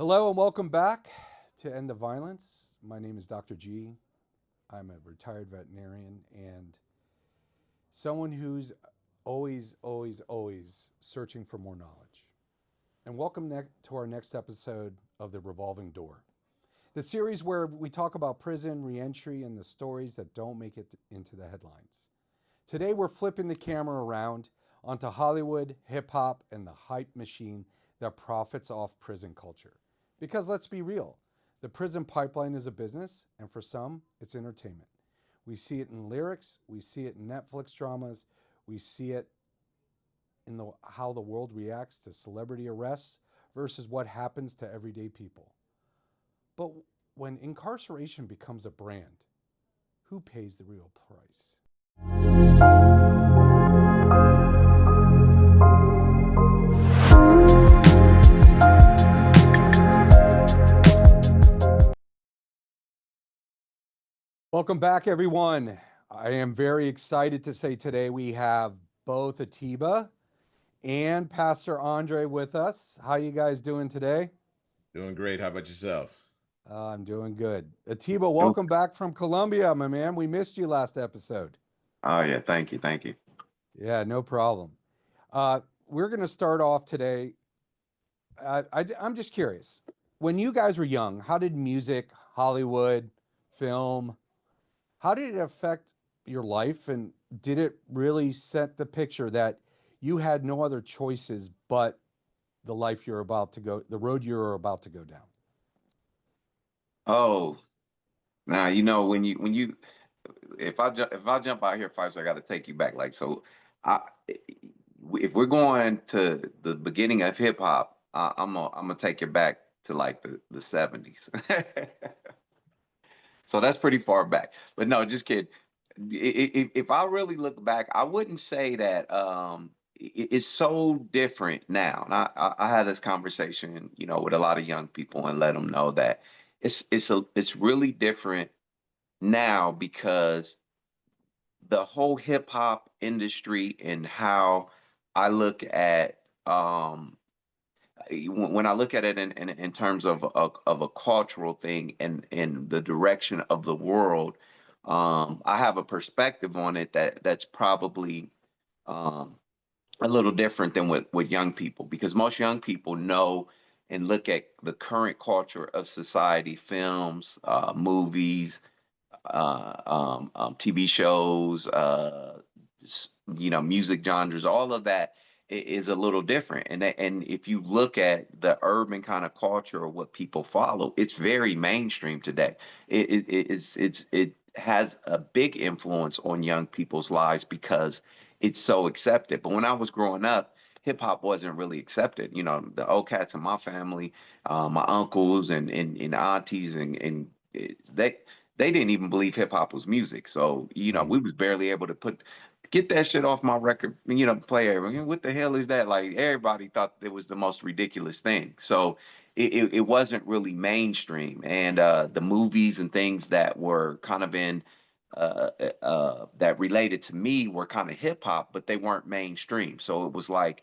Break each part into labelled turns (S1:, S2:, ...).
S1: Hello and welcome back to End the Violence. My name is Dr. G. I'm a retired veterinarian and someone who's always searching for more knowledge. And welcome to our next episode of the Revolving Door, the series where we talk about prison, reentry, and the stories that don't make it into the headlines. Today we're flipping the camera around onto Hollywood, hip hop, and the hype machine that profits off prison culture. Because let's be real, the prison pipeline is a business, and for some, it's entertainment. We see it in lyrics, we see it in Netflix dramas, we see it in how the world reacts to celebrity arrests versus what happens to everyday people. But when incarceration becomes a brand, who pays the real price? Welcome back, everyone. I am very excited to say today we have both Atiba and Pastor Andre with us. How you guys doing today?
S2: Doing great. How about yourself?
S1: I'm doing good. Atiba, welcome back from Colombia, my man. We missed you last episode.
S3: Oh yeah, thank you.
S1: Yeah, no problem. We're going to start off today. I'm just curious. When you guys were young, how did music, Hollywood, film, how did it affect your life? And did it really set the picture that you had no other choices but the life you're about to go, the road you're about to go down?
S3: Oh, now when you if I jump out here first, I got to take you back. Like so, I if we're going to the beginning of hip hop, I'm gonna take you back to like the 70s. So that's pretty far back. But no, just kidding. If I really look back, I wouldn't say that it's so different now. And I had this conversation, with a lot of young people and let them know that it's really different now because the whole hip hop industry and how I look at when I look at it in terms of a cultural thing and in the direction of the world, I have a perspective on it that's probably um, a little different than with young people because most young people know and look at the current culture of society, films, movies, TV shows, music genres, all of that is a little different. And if you look at the urban kind of culture or what people follow, it's very mainstream today. It has a big influence on young people's lives because it's so accepted. But when I was growing up, hip hop wasn't really accepted. The old cats in my family, my uncles and aunties they didn't even believe hip hop was music. So,
S2: Mm.
S3: we was barely able to get that shit off my record, player. What the hell is that? Like everybody thought it was the most ridiculous thing. So it wasn't really mainstream. And the movies and things that were kind of in that related to me were kind of hip hop, but they weren't mainstream. So it was like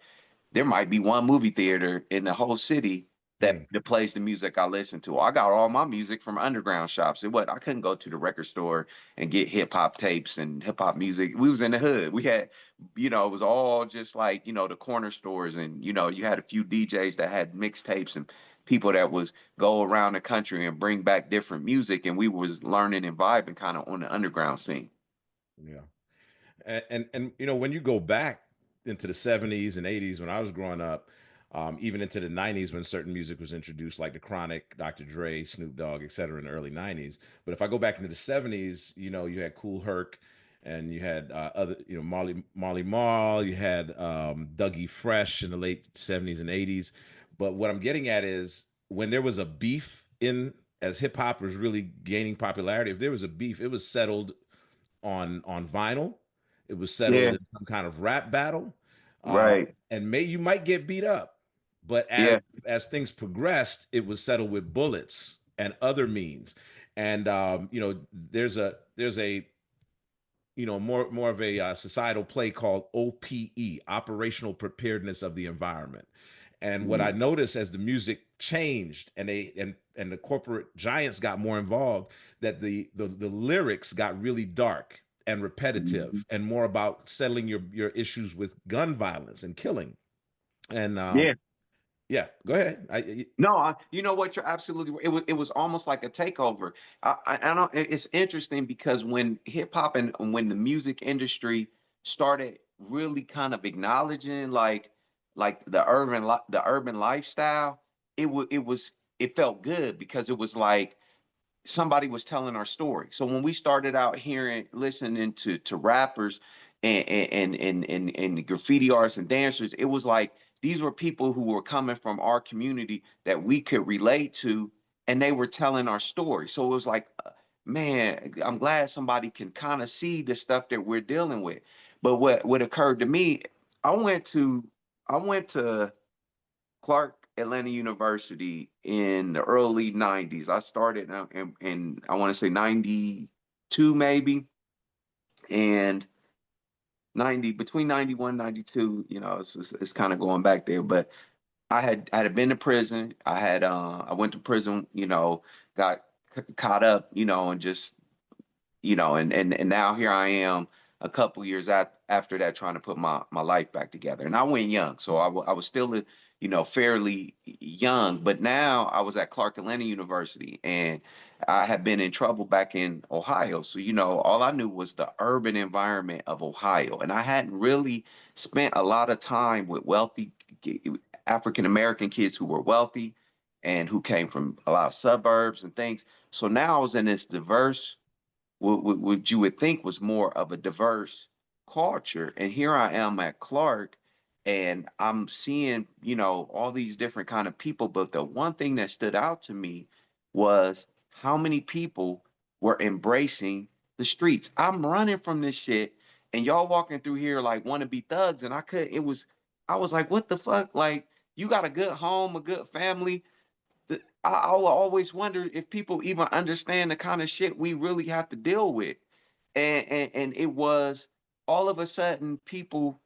S3: there might be one movie theater in the whole city that,
S2: Mm.
S3: that plays the music I listen to. I got all my music from underground shops. I couldn't go to the record store and get hip hop tapes and hip hop music. We was in the hood. We had, it was all just like, the corner stores and you had a few DJs that had mixtapes and people that was go around the country and bring back different music and we was learning and vibing kind of on the underground scene.
S2: Yeah. And when you go back into the 70s and 80s when I was growing up, even into the 90s when certain music was introduced, like the Chronic, Dr. Dre, Snoop Dogg, et cetera, in the early 90s. But if I go back into the 70s, you had Cool Herc and you had other, Marley Marl, you had Dougie Fresh in the late 70s and 80s. But what I'm getting at is when there was a beef in as hip hop was really gaining popularity, if there was a beef, it was settled on vinyl. It was settled
S3: Yeah,
S2: in some kind of rap battle,
S3: right.
S2: and you might get beat up, but
S3: Yeah,
S2: as things progressed, it was settled with bullets and other means. And there's a more of a societal play called OPE, Operational Preparedness of the Environment. And what I noticed as the music changed and the corporate giants got more involved, that the lyrics got really dark and repetitive and more about settling your issues with gun violence and killing. And
S3: Yeah.
S2: yeah, go ahead.
S3: No, you know what? You're absolutely right. It was almost like a takeover. I don't. It's interesting because when hip hop and when the music industry started really kind of acknowledging like the urban lifestyle, it felt good because it was like somebody was telling our story. So when we started out listening to rappers and graffiti artists and dancers, it was like these were people who were coming from our community that we could relate to, and they were telling our story. So it was like, man, I'm glad somebody can kind of see the stuff that we're dealing with. But what occurred to me, I went to I went to Clark Atlanta University in the early 90s. I started in I want to say 92 maybe, and 90 between 91 92, it's kind of going back there, but I had been to prison. I went to prison, got caught up, and just and now here I am a couple years after that trying to put my life back together. And I went young, so I was still fairly young, but now I was at Clark Atlanta University, and I had been in trouble back in Ohio. So all I knew was the urban environment of Ohio, and I hadn't really spent a lot of time with wealthy African American kids who were wealthy and who came from a lot of suburbs and things. So now I was in this diverse, what you would think was more of a diverse culture. And here I am at Clark, and I'm seeing, all these different kind of people. But the one thing that stood out to me was how many people were embracing the streets. I'm running from this shit, and y'all walking through here like want to be thugs. And I was like, what the fuck? Like, you got a good home, a good family. I will always wonder if people even understand the kind of shit we really have to deal with. And it was all of a sudden people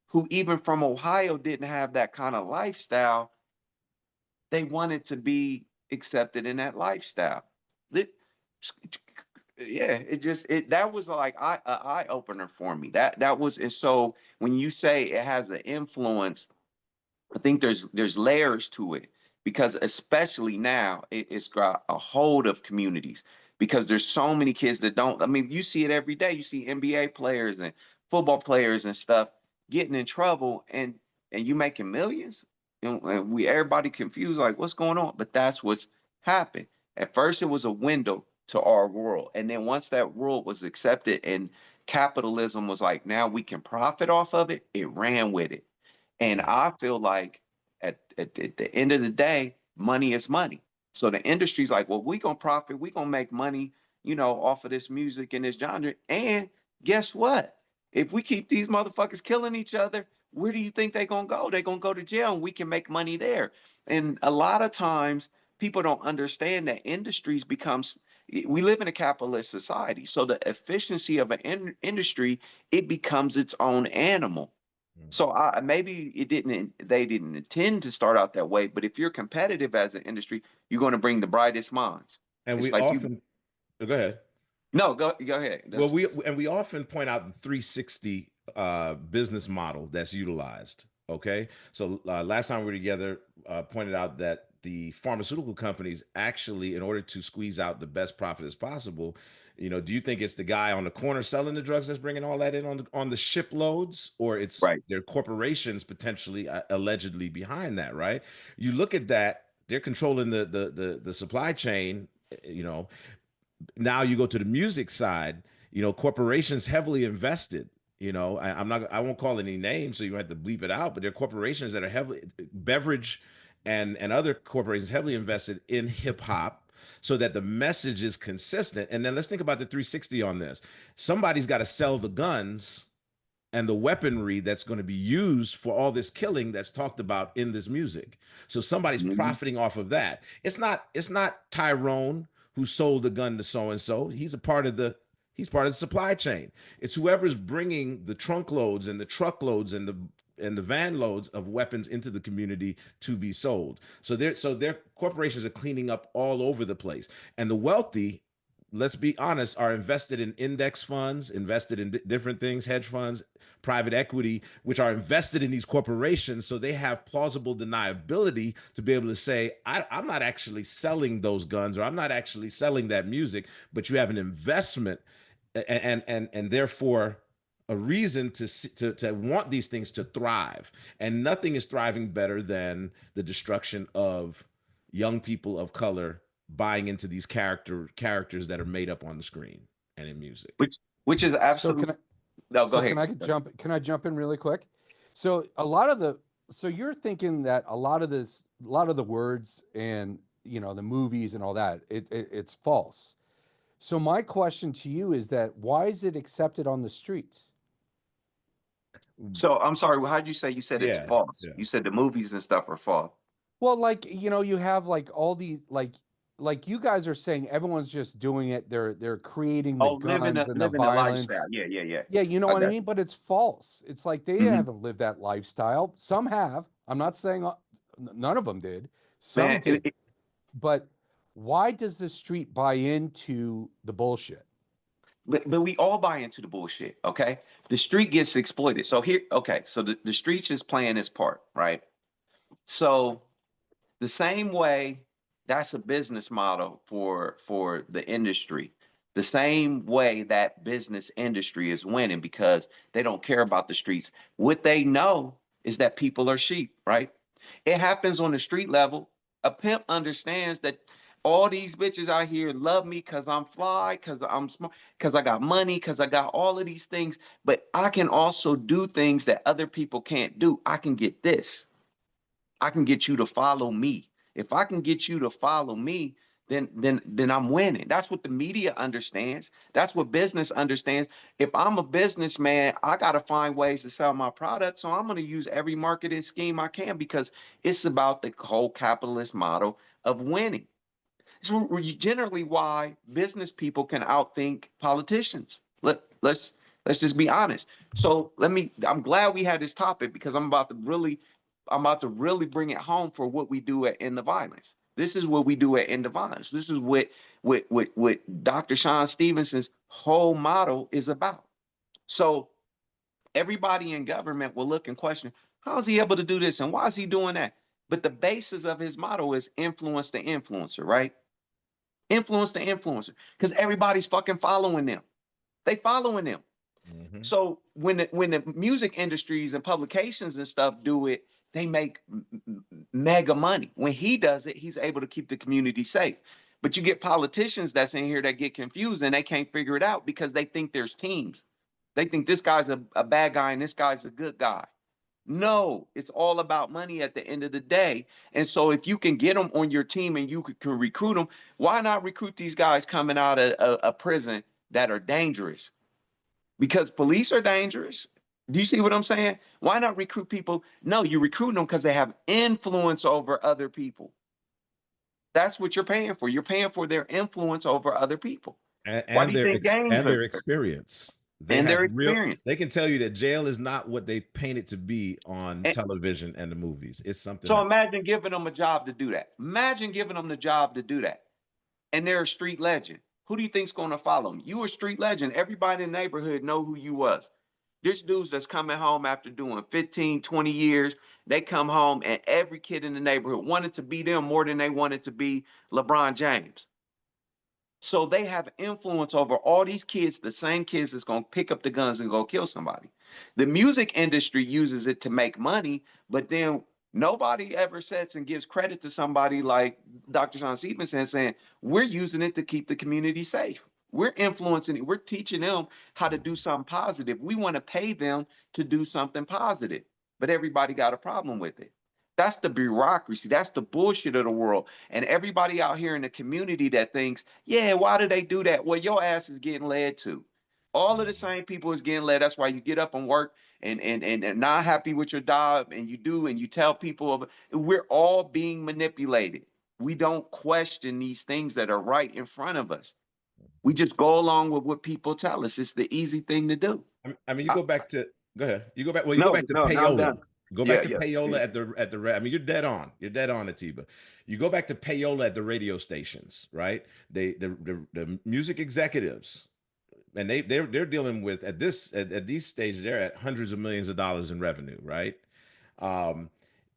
S3: who even from Ohio didn't have that kind of lifestyle, they wanted to be accepted in that lifestyle. It- yeah, that was like an eye opener for me. That was. And so when you say it has an influence, I think there's layers to it, because especially now it's got a hold of communities, because there's so many kids that don't. I mean, you see it every day. You see NBA players and football players and stuff getting in trouble, and you making millions, and we everybody confused like what's going on. But that's what's happened. At first, it was a window to our world, and then once that world was accepted and capitalism was like, now we can profit off of it, it ran with it. And I feel like at the end of the day, money is money. So the industry's like, well, we gonna profit, we gonna make money, off of this music and this genre. And guess what? If we keep these motherfuckers killing each other, where do you think they're gonna go? They're gonna go to jail, and we can make money there. And a lot of times people don't understand that industries becomes we live in a capitalist society. So the efficiency of an industry, it becomes its own animal. So maybe they didn't intend to start out that way, but if you're competitive as an industry, you're going to bring the brightest minds.
S2: And
S3: It's
S2: we
S3: like
S2: often go ahead.
S3: no, go ahead.
S2: Well, we often point out the 360 business model that's utilized. Okay, so last time we were together, pointed out that the pharmaceutical companies actually, in order to squeeze out the best profit as possible, do you think it's the guy on the corner selling the drugs that's bringing all that in on the shiploads, or it's
S3: Right.
S2: their corporations potentially allegedly behind that? Right? You look at that, they're controlling the supply chain. Now you go to the music side, corporations heavily invested. I won't call any names, so you have to bleep it out, but there are corporations that are heavily beverage and other corporations heavily invested in hip hop so that the message is consistent. And then let's think about the 360 on this. Somebody's got to sell the guns and the weaponry that's going to be used for all this killing that's talked about in this music. So somebody's
S3: Mhm.
S2: profiting off of that. It's not Tyrone who sold the gun to so and so. He's part of the supply chain. It's whoever's bringing the trunk loads and the truckloads and and the van loads of weapons into the community to be sold. So their corporations are cleaning up all over the place, and the wealthy, let's be honest, are invested in index funds, invested in different things, hedge funds, private equity, which are invested in these corporations. So they have plausible deniability to be able to say, I'm not actually selling those guns, or I'm not actually selling that music, but you have an investment and therefore a reason to want these things to thrive. And nothing is thriving better than the destruction of young people of color buying into these characters that are made up on the screen and in music.
S3: Which is
S1: So
S3: absolutely.
S1: can I
S3: No, go
S1: so
S3: ahead.
S1: can I jump in really quick? So so you're thinking that a lot of the words and the movies and all that, it's false. So my question to you is that why is it accepted on the streets?
S3: So I'm sorry. How'd you say? You said it's
S2: Yeah,
S3: false.
S2: yeah.
S3: You said the movies and stuff are false.
S1: Well, like, you have like all these like you guys are saying everyone's just doing it. They're creating the
S3: Oh, living
S1: guns
S3: a
S1: and the
S3: living a lifestyle.
S1: violence.
S3: Yeah, yeah, yeah.
S1: Yeah, you know
S3: I
S1: what I
S3: got
S1: mean? But it's false. It's like they
S3: you.
S1: haven't lived that lifestyle. Some have. I'm not saying none of them did. Some
S3: Man,
S1: did. But why does the street buy into the bullshit?
S3: but we all buy into the bullshit. Okay, the street gets exploited. So here, okay, so the streets is playing its part, right? So the same way, that's a business model for the industry. The same way that business industry is winning because they don't care about the streets. What they know is that people are sheep, right? It happens on the street level. A pimp understands that all these bitches out here love me because I'm fly, because I'm smart, because I got money, because I got all of these things. But I can also do things that other people can't do. I can get this. I can get you to follow me. If I can get you to follow me, then I'm winning. That's what the media understands. That's what business understands. If I'm a businessman, I got to find ways to sell my product. So I'm going to use every marketing scheme I can because it's about the whole capitalist model of winning. It's generally why business people can outthink politicians. Let's just be honest. So I'm glad we had this topic because I'm about to really bring it home for what we do at In the Violence. This is what we do at In the Violence. This is what Dr. Sean Stevenson's whole model is about. So everybody in government will look and question, how is he able to do this and why is he doing that? But the basis of his model is influence the influencer, right? Influence the influencer, because everybody's fucking following them. They following them.
S2: Mm-hmm.
S3: So when the music industries and publications and stuff do it, they make mega money. When he does it, he's able to keep the community safe. But you get politicians that's in here that get confused and they can't figure it out because they think there's teams. They think this guy's a bad guy and this guy's a good guy. No, it's all about money at the end of the day. And so if you can get them on your team and you can recruit them, why not recruit these guys coming out of a prison that are dangerous? Because police are dangerous. Do you see what I'm saying? Why not recruit people? No, you recruit them because they have influence over other people. That's what you're paying for. You're paying for their influence over other people. Why do you think gangs
S2: And
S3: are
S2: their experience. They
S3: and
S2: have
S3: their
S2: real.
S3: experience?
S2: They can tell you that jail is not what they paint it to be on
S3: And
S2: television and the movies. It's something
S3: so
S2: else.
S3: imagine giving them a job to do that. Imagine giving them the job to do that. And they're a street legend. Who do you think's going to follow them? You a street legend. Everybody in the neighborhood know who you was. There's dudes that's coming home after doing 15, 20 years. They come home and every kid in the neighborhood wanted to be them more than they wanted to be LeBron James. So they have influence over all these kids, the same kids that's going to pick up the guns and go kill somebody. The music industry uses it to make money, but then nobody ever sets and gives credit to somebody like Dr. Sean Stevenson saying, we're using it to keep the community safe. We're influencing it. We're teaching them how to do something positive. We want to pay them to do something positive, but everybody got a problem with it. That's the bureaucracy. That's the bullshit of the world. And everybody out here in the community that thinks, yeah, why do they do that? Well, your ass is getting led to. All of the same people is getting led. That's why you get up and work and not happy with your job and you tell people we're all being manipulated. We don't question these things that are right in front of us. We just go along with what people tell us. It's the easy thing to do.
S2: I mean, you
S3: I,
S2: go back to. Go ahead. You go back. Well, you go
S3: no,
S2: back to
S3: no, no, I'm
S2: payola.
S3: done.
S2: Go
S3: Yeah,
S2: back to
S3: yeah.
S2: payola I mean, you're dead on. You're dead on, Atiba. You go back to payola at the radio stations, right? The music executives, and they're dealing with at these stages, they're at hundreds of millions of dollars in revenue, right? um,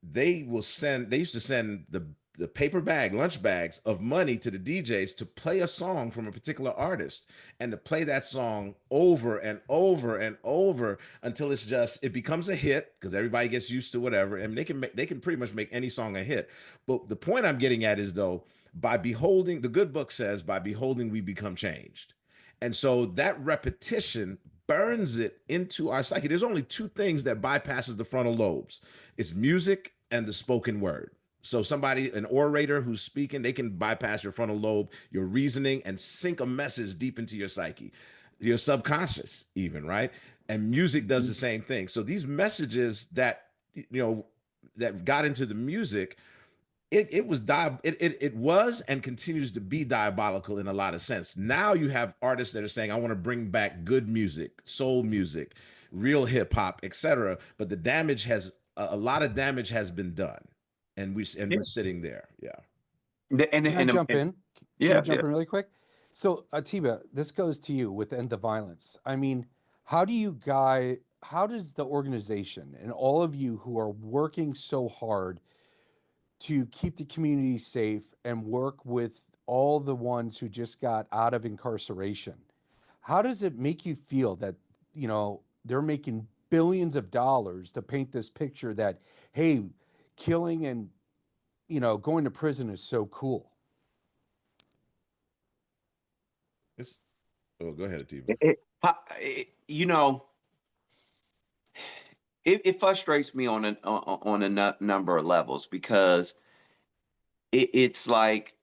S2: they used to send the paper bag lunch bags of money to the DJs to play a song from a particular artist and to play that song over and over and over until it becomes a hit because everybody gets used to whatever, and they can pretty much make any song a hit. But the point I'm getting at is, though, by beholding, the good book says, by beholding we become changed. And so that repetition burns it into our psyche. There's only two things that bypasses the frontal lobes. It's music and the spoken word. So an orator who's speaking, they can bypass your frontal lobe, your reasoning, and sink a message deep into your psyche, your subconscious even, right? And music does the same thing. So these messages that got into the music, it was and continues to be diabolical in a lot of sense. Now you have artists that are saying, I want to bring back good music, soul music, real hip hop, etc. But the damage has a lot of damage has been done, and we're sitting there. Yeah.
S1: Can I jump in? Can I
S3: Yeah,
S1: jump
S3: yeah.
S1: in really quick? So, Atiba, this goes to you with End the Violence. I mean, how does the organization and all of you who are working so hard to keep the community safe and work with all the ones who just got out of incarceration, how does it make you feel that, they're making billions of dollars to paint this picture that, hey, killing and, going to prison is so cool?
S2: Go ahead, Atiba.
S3: You know, it frustrates me on a number of levels because it's like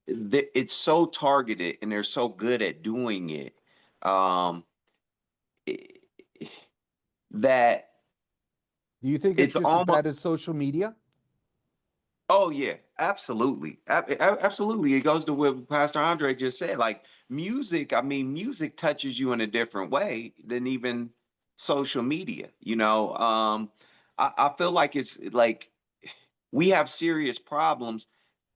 S3: it's so targeted and they're so good at doing it, um, i- that
S1: Do you think it's
S3: it's
S1: just as
S3: almost.
S1: bad as social media?
S3: Oh yeah, absolutely. Absolutely. It goes to what Pastor Andre just said. Like music, I mean, music touches you in a different way than even social media. I feel like it's like we have serious problems,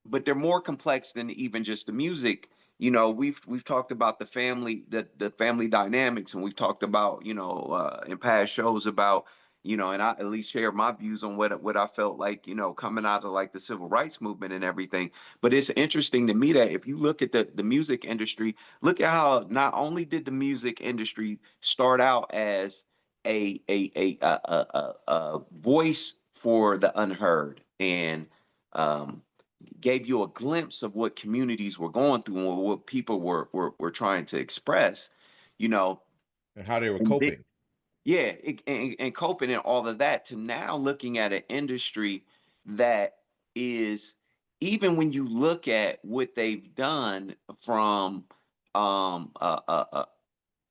S3: but they're more complex than even just the music. We've talked about the family dynamics, and we've talked about, in past shows about, and I at least share my views on what I felt like, coming out of like the civil rights movement and everything. But it's interesting to me that if you look at the music industry, look at how not only did the music industry start out as a voice for the unheard, and um, gave you a glimpse of what communities were going through and what people were trying to express, you know,
S2: And how they were
S3: and
S2: coping.
S3: yeah, and coping and all of that, to now looking at an industry that is, even when you look at what they've done from um a, a, a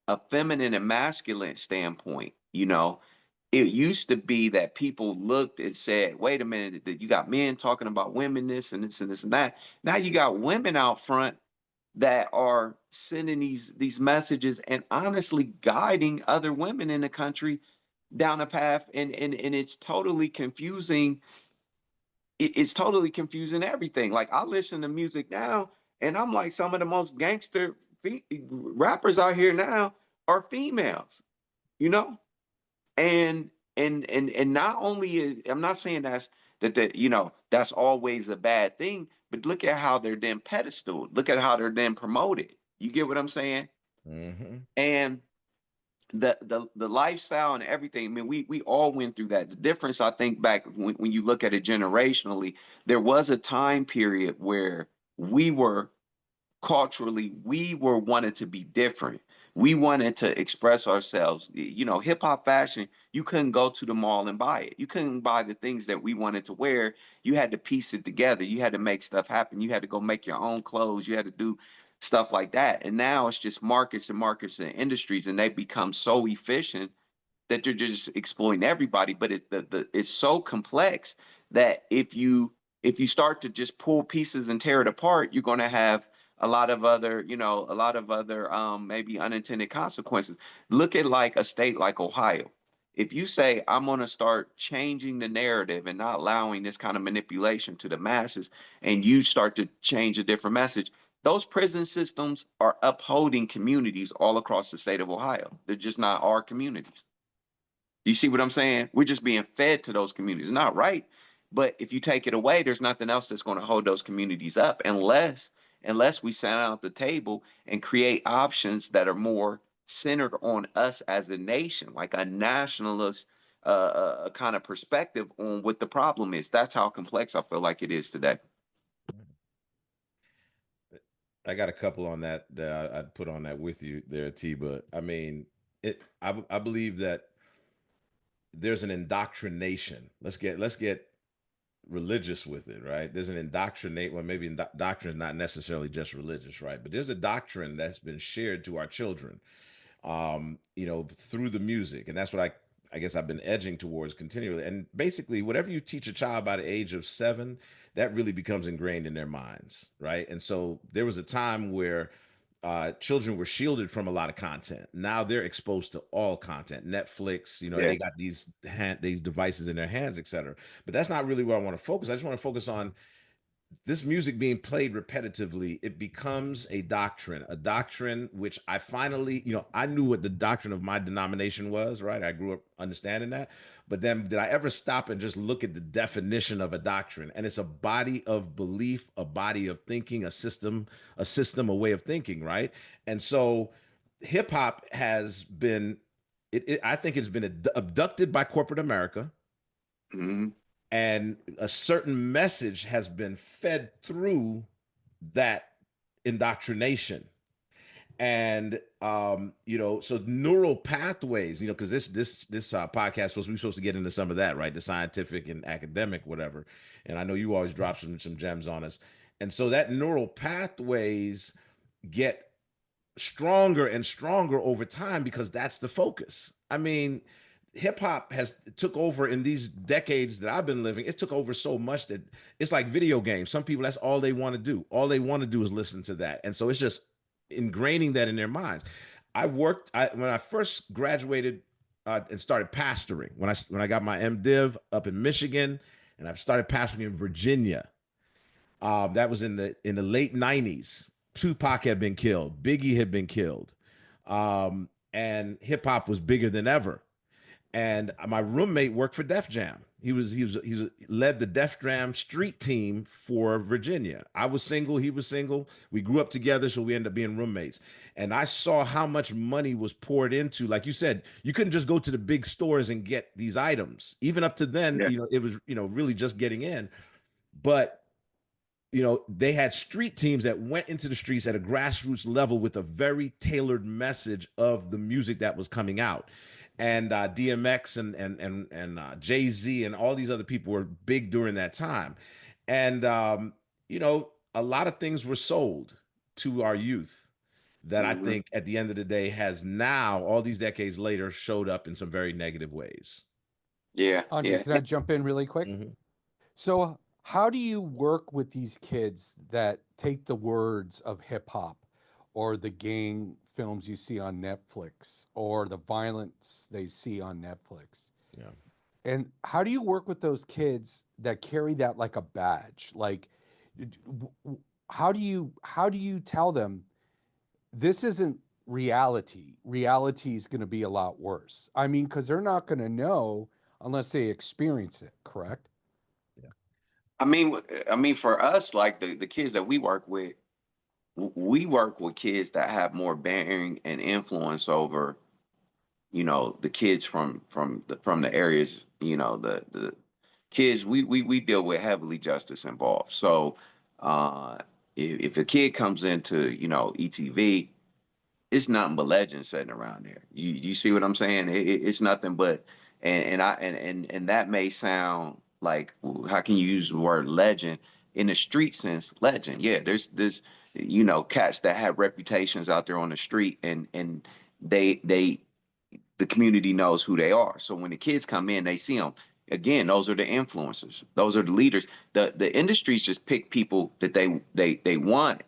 S3: a feminine and masculine standpoint, it used to be that people looked and said, wait a minute, that you got men talking about women, this and this and this and that. Now you got women out front that are sending these messages and honestly guiding other women in the country down a path, and it's totally confusing. It's totally confusing everything. Like I listen to music now, and I'm like, some of the most gangster rappers out here now are females, you know? And not only I'm not saying that's always a bad thing, but look at how they're then pedestaled. Look at how they're then promoted. You get what I'm saying?
S2: Hmm.
S3: And the lifestyle and everything. I mean, we all went through that. The difference, I think, back when you look at it generationally, there was a time period where we were culturally, we were wanted to be different. We wanted to express ourselves. Hip hop fashion, you couldn't go to the mall and buy it. You couldn't buy the things that we wanted to wear. You had to piece it together. You had to make stuff happen. You had to go make your own clothes. You had to do stuff like that. And now it's just markets and industries, and they become so efficient that they're just exploiting everybody. But it's so complex that if you start to just pull pieces and tear it apart, you're going to have a lot of other maybe unintended consequences. Look at like a state like Ohio. if you say I'm going to start changing the narrative and not allowing this kind of manipulation to the masses, and you start to change a different message, those prison systems are upholding communities all across the state of Ohio. They're just not our communities. Do you see what I'm saying? We're just being fed to those communities. Not right, but if you take it away, there's nothing else that's going to hold those communities up unless we sit down at the table and create options that are more centered on us as a nation, like a nationalist kind of perspective on what the problem is. That's how complex I feel like it is today.
S2: I got a couple on that I'd put on that with you there, Atiba. I mean, I believe that there's an indoctrination. Let's get religious with it, right? There's an indoctrinate. Well, maybe doctrine is not necessarily just religious, right? But there's a doctrine that's been shared to our children, through the music, and that's what I guess I've been edging towards continually. And basically, whatever you teach a child by the age of 7, that really becomes ingrained in their minds, right? And so there was a time where children were shielded from a lot of content. Now they're exposed to all content. Netflix,
S3: Yeah.
S2: they got these devices in their hands, etc. But that's not really where I want to focus. I just want to focus on this music being played repetitively. It becomes a doctrine which I finally, I knew what the doctrine of my denomination was, right? I grew up understanding that. But then did I ever stop and just look at the definition of a doctrine? And it's a body of belief, a body of thinking, a way of thinking, right? And so hip hop has been, I think it's been abducted by corporate America,
S3: Mm-hmm.
S2: and a certain message has been fed through that indoctrination. And so neural pathways, because this podcast we're supposed to get into some of that, right? The scientific and academic, whatever. And I know you always drop some gems on us. And so that neural pathways get stronger and stronger over time because that's the focus. I mean, hip hop has took over in these decades that I've been living. It took over so much that it's like video games. Some people, that's all they want to do. All they want to do is listen to that. And so it's just ingraining that in their minds. When I first graduated and started pastoring, when I got my MDiv up in Michigan, and I started pastoring in Virginia. That was in the late 90s. Tupac had been killed. Biggie had been killed. And hip hop was bigger than ever. And my roommate worked for Def Jam. He led the Def Jam street team for Virginia. I was single, he was single. We grew up together, so we ended up being roommates. And I saw how much money was poured into, like you said, you couldn't just go to the big stores and get these items. Even up to then,
S3: Yeah.
S2: it was, really just getting in. But they had street teams that went into the streets at a grassroots level with a very tailored message of the music that was coming out. And DMX and Jay-Z and all these other people were big during that time. And, a lot of things were sold to our youth that I
S3: Mm-hmm.
S2: think at the end of the day has now, all these decades later, showed up in some very negative ways.
S3: Yeah.
S1: Andre,
S3: Yeah.
S1: can I jump in really quick?
S2: Mm-hmm.
S1: So, how do you work with these kids that take the words of hip hop or the gang films you see on Netflix or the violence they see on Netflix?
S2: Yeah.
S1: And how do you work with those kids that carry that like a badge? Like, how do you tell them this isn't reality? Reality is going to be a lot worse. I mean, because they're not going to know unless they experience it, correct?
S3: I mean, for us, like the kids that we work with, we work with kids that have more bearing and influence over, the kids from the areas, the kids we deal with heavily justice involved. So, uh, if a kid comes into, ETV, it's nothing but legends sitting around there. You see what I'm saying? It's nothing but, and that may sound like, how can you use the word legend in the street sense? Legend, yeah. There's cats that have reputations out there on the street, and they the community knows who they are. So when the kids come in, they see them. Again, those are the influencers. Those are the leaders. The industries just pick people that they want,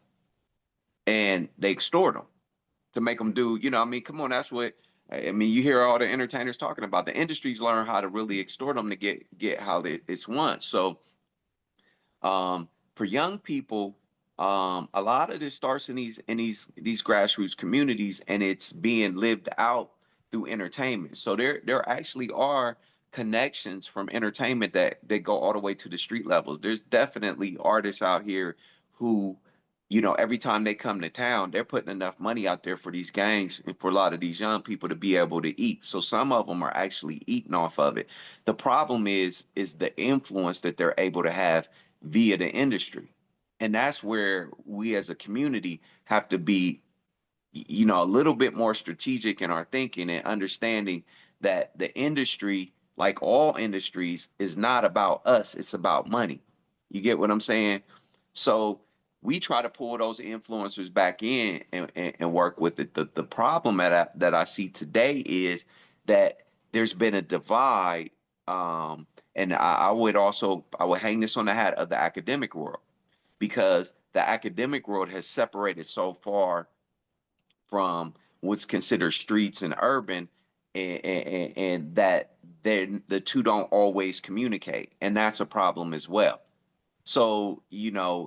S3: and they extort them to make them do, come on, that's what I mean, you hear all the entertainers talking about the industries learn how to really extort them to get how it's won. So for young people, a lot of this starts in these grassroots communities, and it's being lived out through entertainment. So there actually are connections from entertainment that go all the way to the street levels. There's definitely artists out here who, every time they come to town, they're putting enough money out there for these gangs and for a lot of these young people to be able to eat. So some of them are actually eating off of it. The problem is the influence that they're able to have via the industry. And that's where we as a community have to be, a little bit more strategic in our thinking and understanding that the industry, like all industries, is not about us, it's about money. You get what I'm saying? So we try to pull those influencers back in and work with it. The problem that I see today is that there's been a divide. And I would hang this on the hat of the academic world, because the academic world has separated so far from what's considered streets and urban, and that the two don't always communicate, and that's a problem as well. So,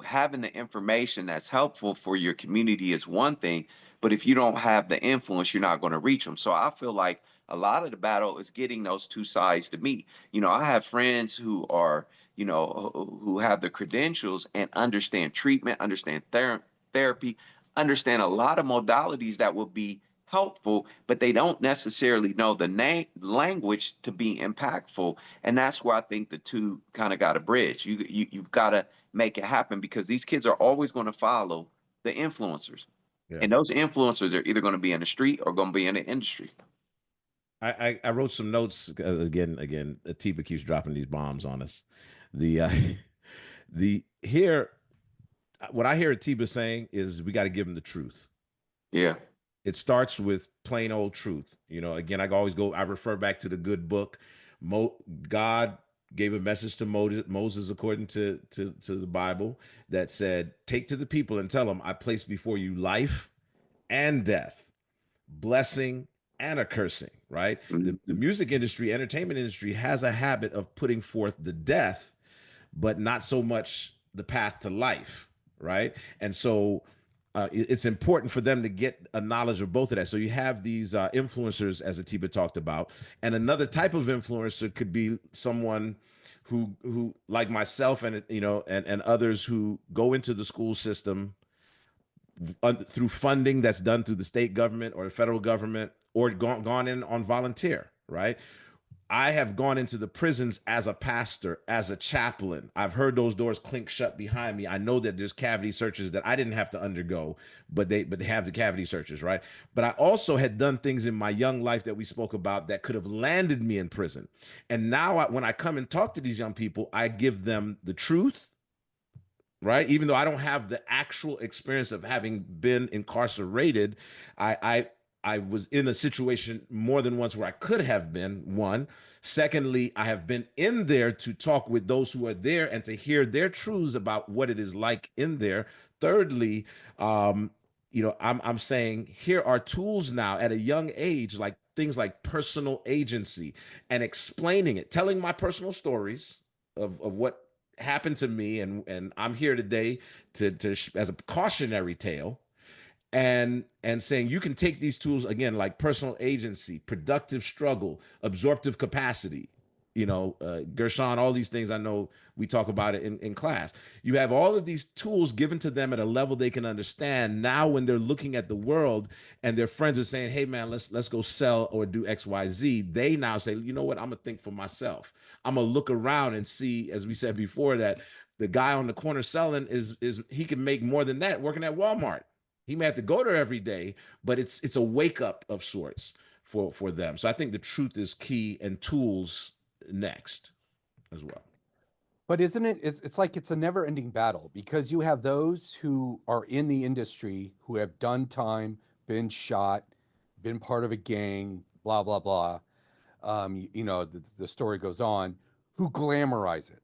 S3: having the information that's helpful for your community is one thing, but if you don't have the influence, you're not going to reach them. So I feel like a lot of the battle is getting those two sides to meet. I have friends who are, who have the credentials and understand treatment, understand therapy, understand a lot of modalities that will be helpful, but they don't necessarily know the language to be impactful. And that's where I think the two kind of got to bridge. You've got to make it happen, because these kids are always going to follow the influencers.
S2: Yeah.
S3: And those influencers are either going to be in the street or going to be in the industry.
S2: I wrote some notes again. Atiba keeps dropping these bombs on us. The the here what I hear Atiba saying is we got to give them the truth.
S3: Yeah.
S2: It starts with plain old truth. Again, I refer back to the good book. God gave a message to Moses according to the Bible, that said, take to the people and tell them, I place before you life and death, blessing and a cursing, right? The
S3: Mhm.
S2: music industry, entertainment industry has a habit of putting forth the death, but not so much the path to life, right? And so it's important for them to get a knowledge of both of that. So you have these influencers, as Atiba talked about, and another type of influencer could be someone who like myself and others who go into the school system through funding that's done through the state government or the federal government, or gone in on volunteer, right? I have gone into the prisons as a pastor, as a chaplain. I've heard those doors clink shut behind me. I know that there's cavity searches that I didn't have to undergo, but they have the cavity searches, right? But I also had done things in my young life that we spoke about that could have landed me in prison. And now when I come and talk to these young people, I give them the truth, right? Even though I don't have the actual experience of having been incarcerated, I I I was in a situation more than once where I could have been one. Secondly, I have been in there to talk with those who are there and to hear their truths about what it is like in there. Thirdly, I'm saying here are tools now at a young age, like things like personal agency and explaining it, telling my personal stories of what happened to me, and I'm here today to as a cautionary tale, and saying you can take these tools again, like personal agency, productive struggle, absorptive capacity, Gershon, all these things I know we talk about it in class. You have all of these tools given to them at a level they can understand. Now when they're looking at the world and their friends are saying, hey man, let's go sell or do XYZ, they now say, you know what, I'm gonna think for myself. I'm gonna look around and see, as we said before, that the guy on the corner selling is he can make more than that working at Walmart. He may have to go there every day, but it's a wake up of sorts for them. So I think the truth is key, and tools next as well.
S1: But isn't it? It's like it's a never-ending battle, because you have those who are in the industry who have done time, been shot, been part of a gang, blah blah blah. The story goes on, who glamorize it,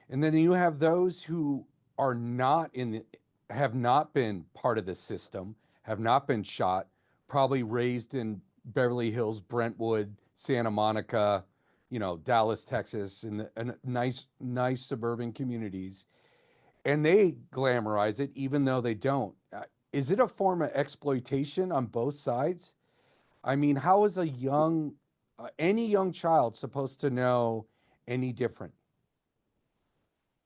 S1: and then you have those who are not in the, have not been part of the system, have not been shot, probably raised in Beverly Hills, Brentwood, Santa Monica, Dallas, Texas, and nice suburban communities, and they glamorize it even though they don't. Is it a form of exploitation on both sides? I mean, how is any young child supposed to know any different?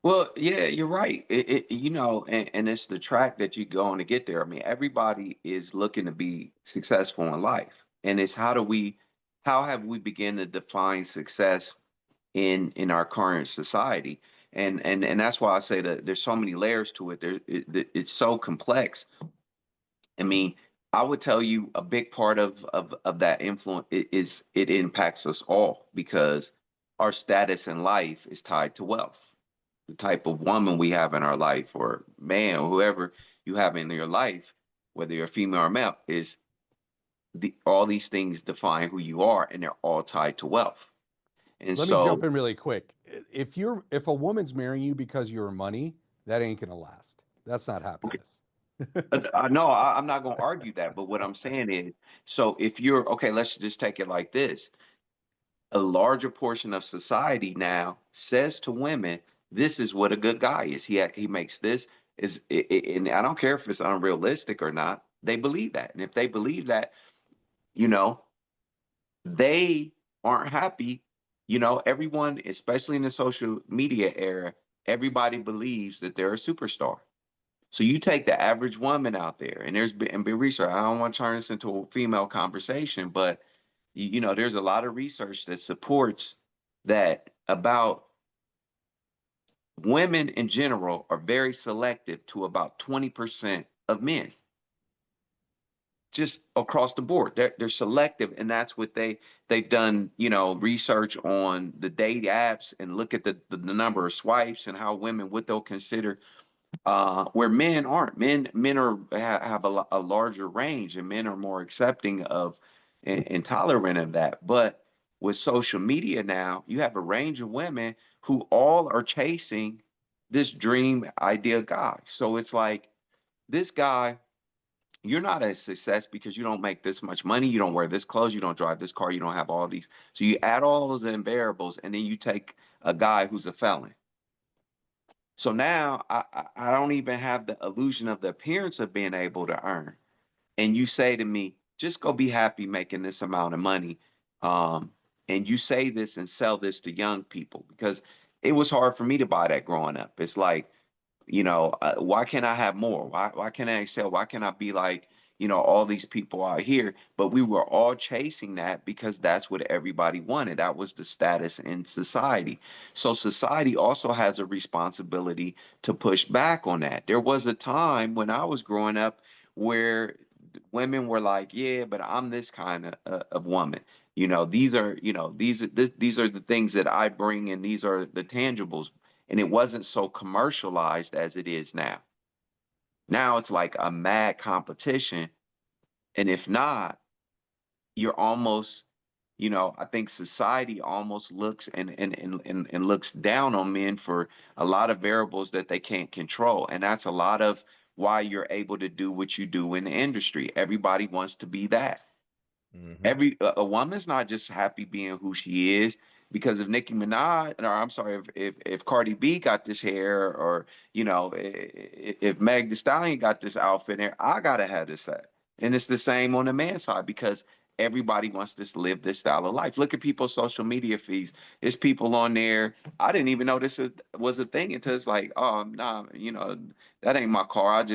S3: Well, yeah, you're right. And it's the track that you go on to get there. I mean, everybody is looking to be successful in life, and it's how have we begin to define success in our current society? And that's why I say that there's so many layers to it. It's so complex. I mean, I would tell you a big part of that influence is it impacts us all because our status in life is tied to wealth. The type of woman we have in our life, or man, or whoever you have in your life, whether you're female or male, is all these things define who you are, and they're all tied to wealth. And
S1: Let me jump
S3: so,
S1: in really quick. If a woman's marrying you because you're money, that ain't gonna last. That's not happiness.
S3: no, I'm not going to argue that. But what I'm saying is, so if you're okay, let's just take it like this: a larger portion of society now says to women, "This is what a good guy is. He makes this and I don't care if it's unrealistic or not. They believe that, and if they believe that, you know, they aren't happy. Everyone, especially in the social media era, everybody believes that they're a superstar. So you take the average woman out there, and been research. I don't want to turn this into a female conversation, but there's a lot of research that supports that about women in general are very selective to about 20% of men, just across the board. They're selective, and that's what they've done. Research on the date apps and look at the number of swipes and how women what they'll consider where men aren't. Men have a larger range, and men are more accepting of and tolerant of that. But with social media now, you have a range of women who all are chasing this dream idea guy. So it's like this guy, you're not a success because you don't make this much money, you don't wear this clothes, you don't drive this car, you don't have all these. So you add all those variables, and then you take a guy who's a felon. So now I don't even have the illusion of the appearance of being able to earn. And you say to me, just go be happy making this amount of money. Um, and you say this and sell this to young people because it was hard for me to buy that growing up. It's like, why can't I have more? Why can't I excel? Why can't I be like, all these people out here? But we were all chasing that because that's what everybody wanted. That was the status in society. So society also has a responsibility to push back on that. There was a time when I was growing up where women were like, yeah, but I'm this kind of woman. These are the things that I bring, and these are the tangibles, and it wasn't so commercialized as it is now. Now it's like a mad competition. And if not, you're almost, I think society almost looks and looks down on men for a lot of variables that they can't control. And that's a lot of why you're able to do what you do in the industry. Everybody wants to be that.
S2: Hmm.
S3: A woman's not just happy being who she is because if Nicki Minaj, or I'm sorry, if Cardi B got this hair, or if Meg Thee Stallion got this outfit there, I gotta have this set. And it's the same on the man side because everybody wants to live this style of life. Look at people's social media feeds. There's people on there. I didn't even know was a thing until it's like, oh nah, that ain't my car.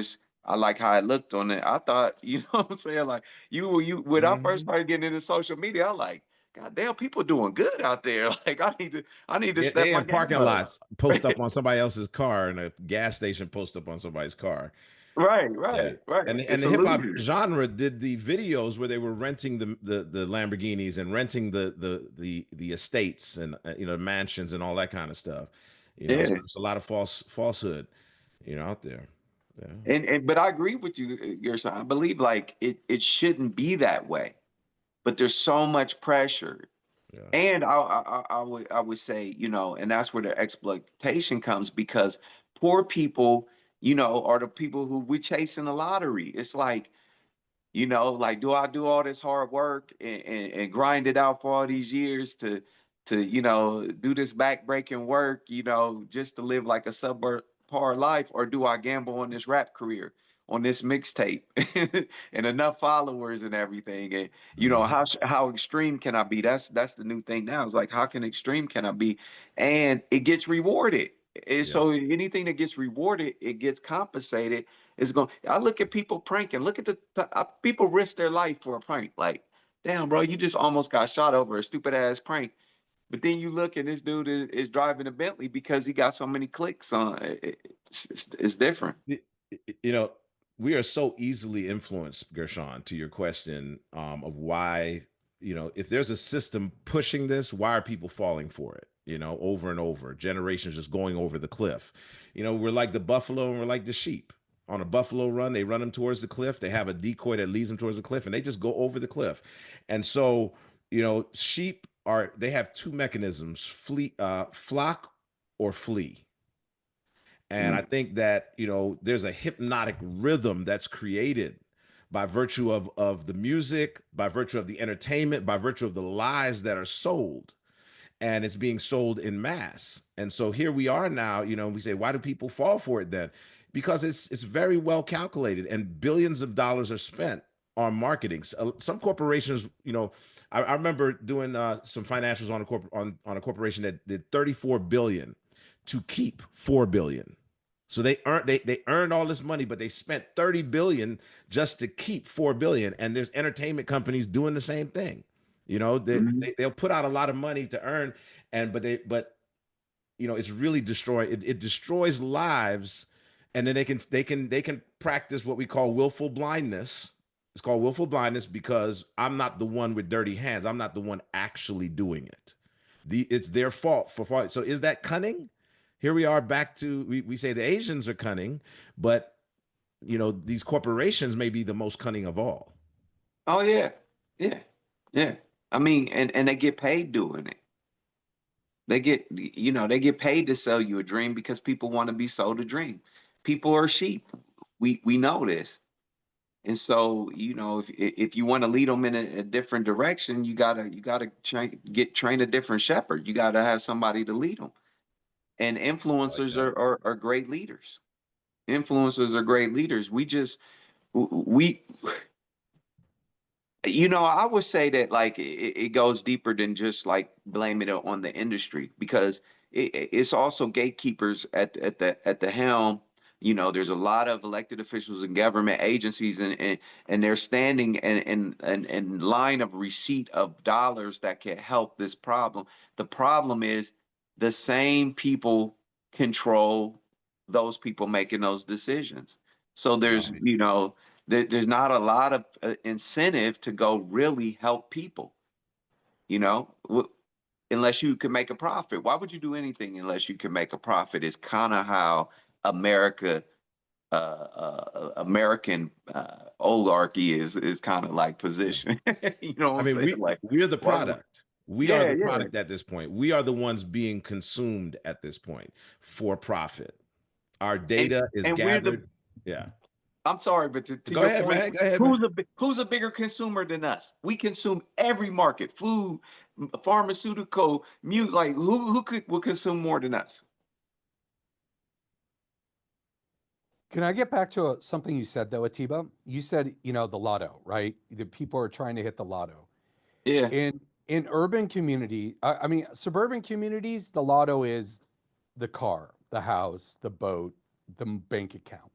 S3: I like how it looked on it. I thought, you know what I'm saying? Like when I first
S2: Hmm.
S3: started getting into social media, I like, God damn, people doing good out there. Like I need to
S2: Yeah,
S3: step
S2: they
S3: my
S2: in
S3: game
S2: parking
S3: up.
S2: lots, post up on somebody else's car, and a gas station post up on somebody's car.
S3: Right,
S2: Yeah.
S3: right, right.
S2: And
S3: It's
S2: the hip hop
S3: illusion.
S2: genre did the videos where they were renting the Lamborghinis and renting the estates and mansions and all that kind of stuff. So
S3: Yeah.
S2: there's a lot of falsehood, out there. Yeah.
S3: And but I agree with you, Gershon. I believe like it shouldn't be that way, but there's so much pressure.
S2: Yeah.
S3: And I would say, and that's where the exploitation comes because poor people, are the people who we chase in the lottery. It's like You know, like, do I do all this hard work and grind it out for all these years to do this backbreaking work, just to live like a subpar life, or do I gamble on this rap career, on this mixtape, and enough followers and everything? And
S2: Mhm.
S3: how extreme can I be? That's the new thing now. It's like, how can extreme can I be? And it gets rewarded. And
S2: Yeah.
S3: so anything that gets rewarded, it gets compensated. It's going. I look at people pranking. Look at people risk their life for a prank. Like, damn, bro, you just almost got shot over a stupid ass prank. But then you look and this dude is driving a Bentley because he got so many clicks on it. It's different.
S2: Y- You know, we are so easily influenced, Gershon, to your question of why, if there's a system pushing this, why are people falling for it? Over and over, generations just going over the cliff. We're like the buffalo and we're like the sheep. On a buffalo run, they run them towards the cliff. They have a decoy that leads them towards the cliff, and they just go over the cliff. And so, sheep they have two mechanisms: flock or flee. And I
S3: Mm,
S2: think that, there's a hypnotic rhythm that's created by virtue of the music, by virtue of the entertainment, by virtue of the lies that are sold. And it's being sold in mass. And so here we are now, we say, why do people fall for it then? Because it's very well calculated and billions of dollars are spent on marketing. Some corporations, I remember doing some financials on a corporation that did 34 billion to keep 4 billion. So they earned all this money, but they spent 30 billion just to keep 4 billion. And there's entertainment companies doing the same thing.
S3: mhm.
S2: They'll put out a lot of money to earn, but it's really destroying. It destroys lives, and then they can practice what we call willful blindness. It's called willful blindness because I'm not the one with dirty hands. I'm not the one actually doing it. It's their fault for fault. So is that cunning? Here we are back to we say the Asians are cunning, but these corporations may be the most cunning of all.
S3: Oh yeah, yeah, yeah. I mean, and they get paid doing it. They get paid to sell you a dream because people want to be sold a dream. People are sheep. We know this. And so, if you want to lead them in a different direction, you gotta train a different shepherd. You gotta have somebody to lead them. And
S2: I like
S3: influencers
S2: that.
S3: are great leaders. Influencers are great leaders. We I would say that, like, it goes deeper than just like blaming it on the industry, because it's also gatekeepers at the helm. There's a lot of elected officials and government agencies, and they're standing in line of receipt of dollars that can help this problem. The problem is the same people control those people making those decisions. So
S2: Right.
S3: there's not a lot of incentive to go really help people, you know, unless you can make a profit. Why would you do anything unless you can make a profit? Is kind of how America, American oligarchy is kind of like
S2: Yeah.
S3: position. You know what
S2: I
S3: I'm
S2: mean,
S3: saying? Like,
S2: we're the
S3: why?
S2: product. We are
S3: Yeah,
S2: the
S3: yeah.
S2: product at this point. We are the ones being consumed at this point for profit. Our
S3: And
S2: data is
S3: and we're the.
S2: gathered. Yeah.
S3: I'm sorry, but to
S2: Go
S3: your
S2: ahead,
S3: point,
S2: man. Go ahead, man.
S3: who's a bigger consumer than us? We consume every market, food, pharmaceutical, music. Like, would consume more than us?
S1: Can I get back to something you said though, Atiba? You said, the lotto, right? The people are trying to hit the lotto.
S3: Yeah.
S1: In urban community, I mean, suburban communities, the lotto is the car, the house, the boat, the bank account.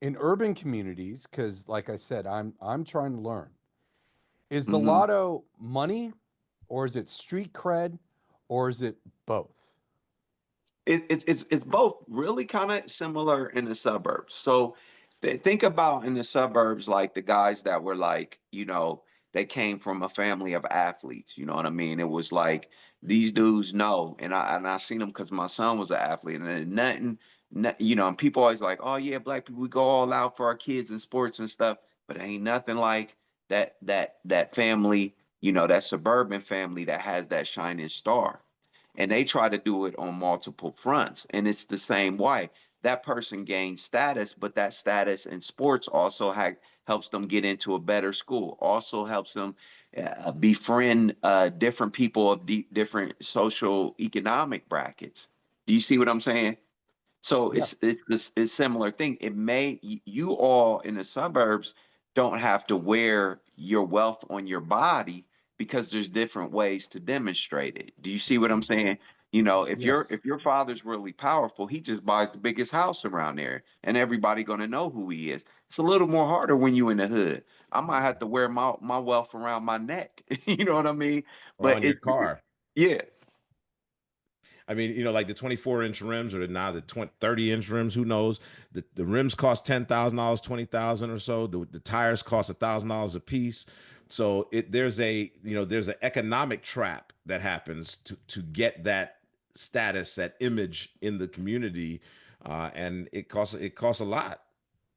S1: In urban communities, because like I said, I'm trying to learn. Is the
S3: hmm
S1: lotto money, or is it street cred, or is it both?
S3: it's both really kind of similar in the suburbs. So think about in the suburbs, like the guys that were like, they came from a family of athletes. You know what I mean? It was like these dudes know, and I seen them because my son was an athlete, and then nothing, and people always like, oh yeah, black people, we go all out for our kids in sports and stuff, but it ain't nothing like that family, that suburban family that has that shining star, and they try to do it on multiple fronts, and it's the same way. that person gains status, but that status in sports also helps them get into a better school, also helps them befriend different people of different social economic brackets. Do you see what I'm saying? So
S1: Yeah.
S3: it's similar thing. It may you all in the suburbs don't have to wear your wealth on your body because there's different ways to demonstrate it. Do you see what I'm
S2: Mhm.
S3: saying? You know,
S1: Yes.
S3: if your father's really powerful, he just buys the biggest house around there, and everybody gonna know who he is. It's a little more harder when you in the hood. I might have to wear my wealth around my neck. You know what I mean?
S2: Or
S3: But
S2: on your car.
S3: yeah.
S2: I mean, like the 24-inch rims or now the 30-inch rims, who knows? The rims cost $10,000, 20,000 or so. The tires cost $1,000 a piece. So there's there's an economic trap that happens to get that status, that image in the community, and it costs a lot,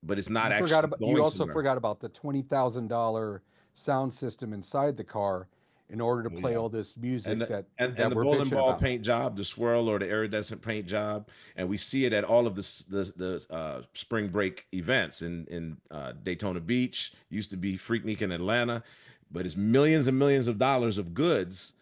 S2: but it's not actually
S1: You
S2: going
S1: also
S2: somewhere.
S1: forgot about the $20,000 sound system inside the car in order to
S2: Oh,
S1: play
S2: yeah.
S1: all this
S2: and
S1: music
S2: the,
S1: that
S2: and the
S1: we're
S2: bowling
S1: bitching
S2: ball
S1: about.
S2: paint job, the swirl or the iridescent paint job, and we see it at all of the spring break events in Daytona Beach. Used to be Freaknik in Atlanta, but it's millions and millions of dollars of goods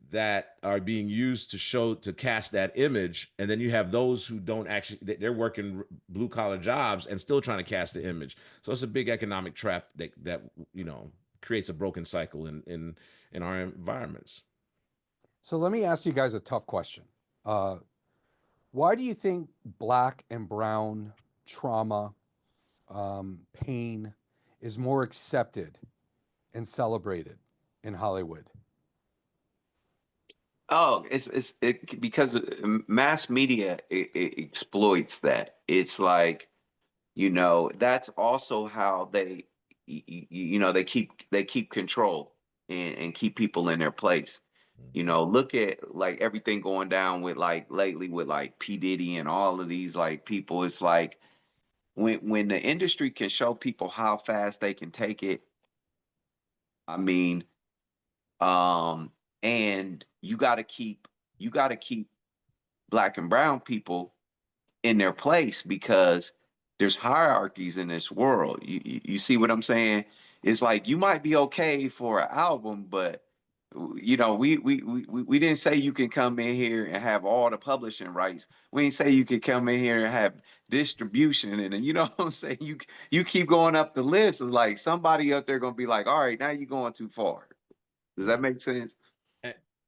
S2: that are being used to cast that image, and then you have those who don't actually, they're working blue collar jobs and still trying to cast the image. So it's a big economic trap that creates a broken cycle in our environments.
S1: So let me ask you guys a tough question. Uh, why do you think black and brown trauma, pain is more accepted and celebrated in Hollywood?
S3: Oh, because mass media it exploits that. It's like, that's also how they keep control and keep people in their place.
S2: Mhm.
S3: Look at like everything going down with like lately with like P. Diddy and all of these like people. It's like when the industry can show people how fast they can take it, I mean, um, and you gotta keep black and brown people in their place because there's hierarchies in this world. You see what I'm saying? It's like you might be okay for an album, but we didn't say you can come in here and have all the publishing rights. We didn't say you could come in here and have distribution, and you know what I'm saying. You keep going up the list. It's like somebody up there gonna be like, all right, now you're going too far. Does that
S2: Yeah.
S3: make sense?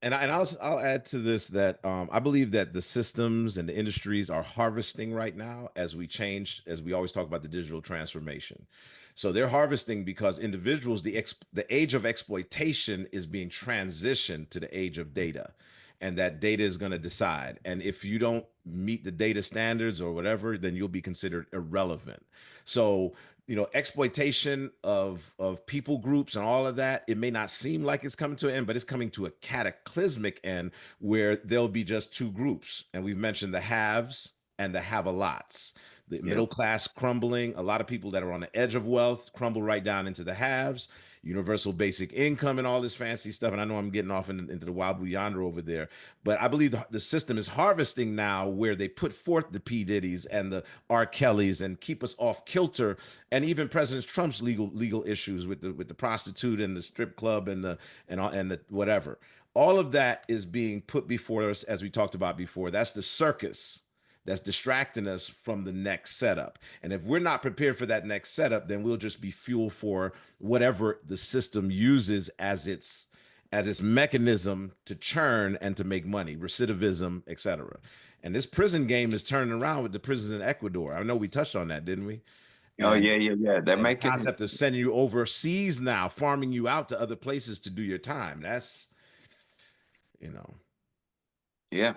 S2: And I'll add to this that I believe that the systems and the industries are harvesting right now as we change, as we always talk about the digital transformation. So they're harvesting because individuals, the age of exploitation is being transitioned to the age of data, and that data is going to decide. And if you don't meet the data standards or whatever, then you'll be considered irrelevant. So exploitation of people groups and all of that, it may not seem like it's coming to an end, but it's coming to a cataclysmic end where there'll be just two groups, and we've mentioned the haves and the have-a-lots. The
S3: Yeah.
S2: middle class crumbling, a lot of people that are on the edge of wealth crumble right down into the haves. Universal basic income and all this fancy stuff, and I know I'm getting off into the wild blue yonder over there, but I believe the system is harvesting now, where they put forth the P. Diddy's and the R. Kellys and keep us off kilter, and even President Trump's legal issues with the prostitute and the strip club and the whatever. All of that is being put before us, as we talked about before. That's the circus that's distracting us from the next setup. And if we're not prepared for that next setup, then we'll just be fuel for whatever the system uses as its mechanism to churn and to make money, recidivism, etc. And this prison game is turning around with the prisons in Ecuador. I know we touched on that, didn't we?
S3: Oh
S2: And
S3: yeah, yeah, yeah. They're
S2: and the
S3: making
S2: concept of sending you overseas now, farming you out to other places to do your time. That's you know,
S3: yeah.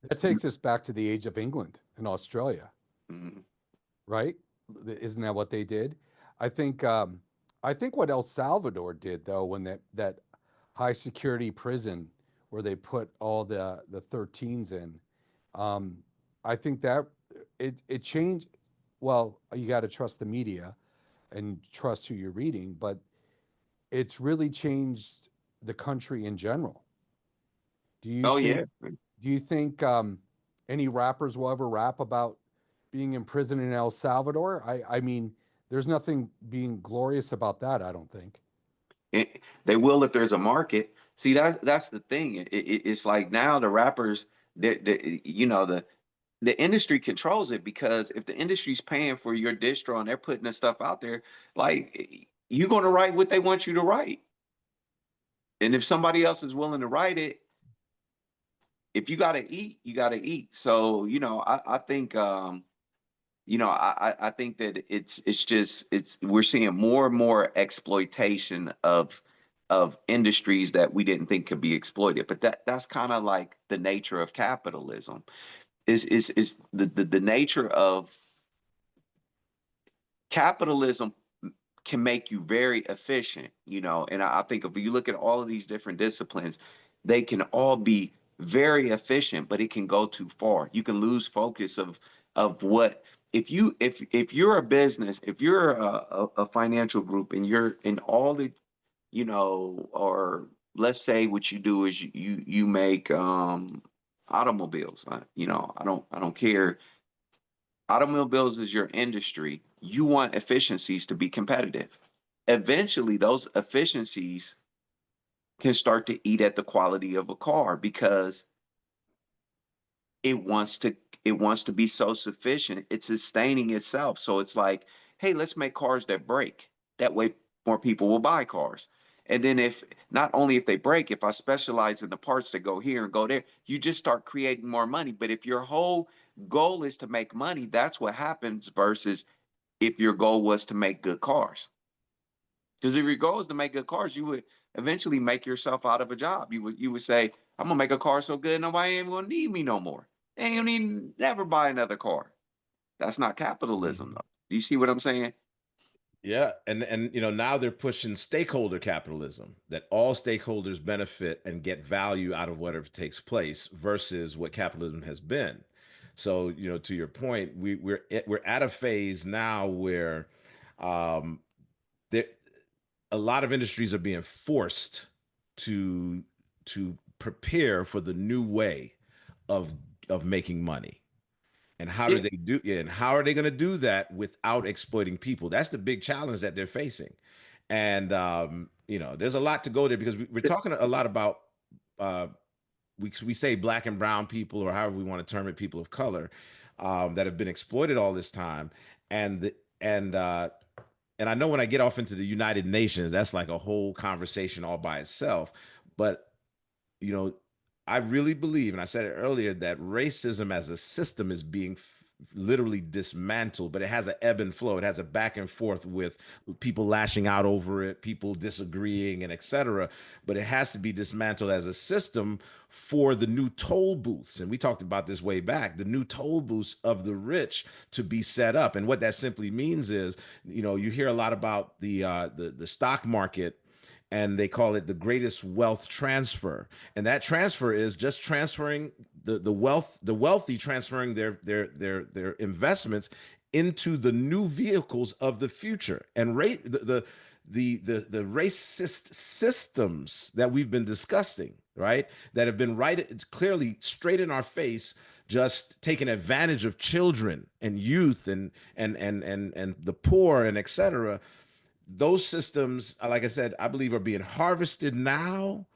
S1: That takes us back to the age of England and Australia,
S3: Mhm.
S1: right? Isn't that what they did? I think I think what El Salvador did though, when that high security prison where they put all the 13s in, um, I think that it changed. Well, you got to trust the media and trust who you're reading, but it's really changed the country in general. Do you
S3: Oh
S1: think
S3: yeah.
S1: do you think any rappers will ever rap about being in prison in El Salvador. I mean, there's nothing being glorious about that, I don't think.
S3: They will if there's a market. See, that's the thing. It's like now the rappers, you know, the industry controls it, because if the industry's paying for your distro and they're putting the stuff out there, like, you're going to write what they want you to write. And if somebody else is willing to write it, if you got to eat, you got to eat. So, I think, I think that we're seeing more and more exploitation of industries that we didn't think could be exploited. But that's kind of like the nature of capitalism. Is the nature of capitalism can make you very efficient, and I think if you look at all of these different disciplines, they can all be very efficient, but it can go too far. You can lose focus of what, if you're a business, if you're a financial group and you're in all the, or let's say what you do is you make automobiles. I don't care. Automobiles is your industry. You want efficiencies to be competitive. Eventually, those efficiencies can start to eat at the quality of a car, because it wants to it wants to be so sufficient. It's sustaining itself. So it's like, hey, let's make cars that break. That way more people will buy cars. And then, if not only if they break, if I specialize in the parts that go here and go there, you just start creating more money. But if your whole goal is to make money, that's what happens, versus if your goal was to make good cars. Because if your goal is to make good cars, you would eventually make yourself out of a job. You would say, I'm gonna make a car so good nobody ain't gonna need me no more. They ain't gonna even never buy another car. That's not capitalism,
S2: Mhm.
S3: though. Do you see what I'm saying?
S2: Yeah, and now they're pushing stakeholder capitalism, that all stakeholders benefit and get value out of whatever takes place, versus what capitalism has been. So, to your point, we're at a phase now where um, there a lot of industries are being forced to prepare for the new way of making money. And how do
S3: Yeah.
S2: they do yeah, and how are they going to do that without exploiting people? That's the big challenge that they're facing. And there's a lot to go there, because we're talking a lot about uh, we say black and brown people, or however we want to term it, people of color, that have been exploited all this time. And and I know when I get off into the United Nations, that's like a whole conversation all by itself. But you know, I really believe, and I said it earlier, that racism as a system is being literally dismantled, but it has an ebb and flow. It has a back and forth with people lashing out over it, people disagreeing, and etc. But it has to be dismantled as a system for the new toll booths. And we talked about this way back, the new toll booths of the rich to be set up. And what that simply means is, you hear a lot about the stock market, and they call it the greatest wealth transfer. And that transfer is just transferring the wealthy transferring their investments into the new vehicles of the future. And the racist systems that we've been discussing, right, that have been right clearly straight in our face, just taking advantage of children and youth and the poor and etc. Those systems, like I said, I believe are being harvested now,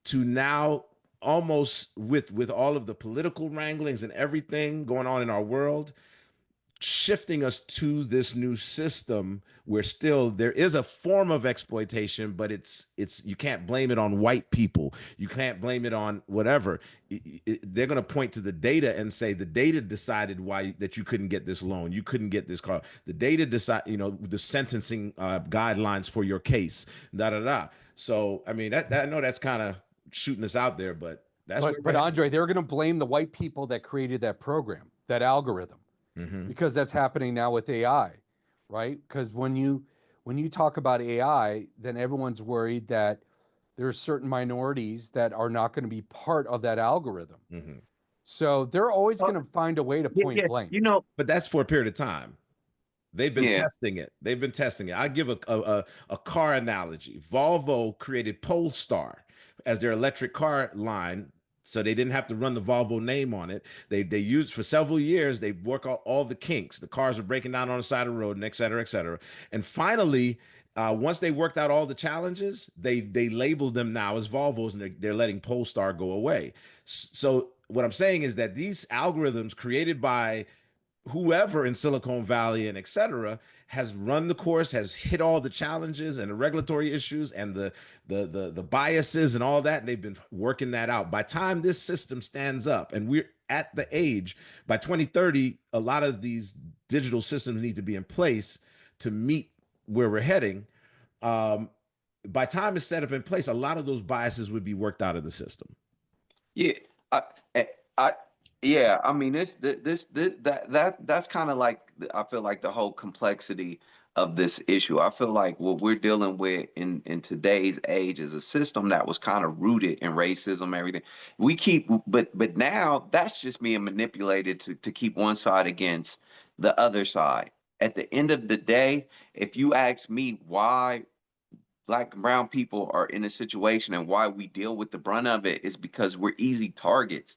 S2: to now almost with all of the political wranglings and everything going on in our world, shifting us to this new system where still there is a form of exploitation, but it's you can't blame it on white people, you can't blame it on whatever. They're going to point to the data and say the data decided why that you couldn't get this loan, you couldn't get this car, the data decide, the sentencing guidelines for your case, da da da. So I mean, that I know that's kind of shooting us out there, but that's where
S1: But Andre, they're going to blame the white people that created that program, that algorithm, because that's happening now with AI, right? Because when you talk about AI, then everyone's worried that there's certain minorities that are not going to be part of that algorithm. So they're always going to find a way to
S3: Yeah,
S1: point
S3: yeah.
S1: blame.
S2: But that's for a period of time. They've been
S3: Yeah.
S2: testing it. They've been testing it. I give a car analogy. Volvo created Polestar as their electric car line So they didn't have to run the Volvo name on it. They used for several years. They work out all the kinks. The cars are breaking down on the side of the road, and et cetera, et cetera. And finally, once they worked out all the challenges, they labeled them now as Volvos, and they're letting Polestar go away. So what I'm saying is that these algorithms created by whoever in Silicon Valley and et cetera has run the course, has hit all the challenges and the regulatory issues and the biases and all that, and they've been working that out. By time this system stands up, and we're at the age, by 2030, a lot of these digital systems need to be in place to meet where we're heading. By time it's set up in place, a lot of those biases would be worked out of the system.
S3: Yeah, I, I, yeah. I mean, that's kind of like I feel like the whole complexity of this issue. I feel like what we're dealing with in today's age is a system that was kind of rooted in racism, everything. But now that's just being manipulated to keep one side against the other side. At the end of the day, if you ask me why Black and brown people are in a situation and why we deal with the brunt of it is because we're easy targets.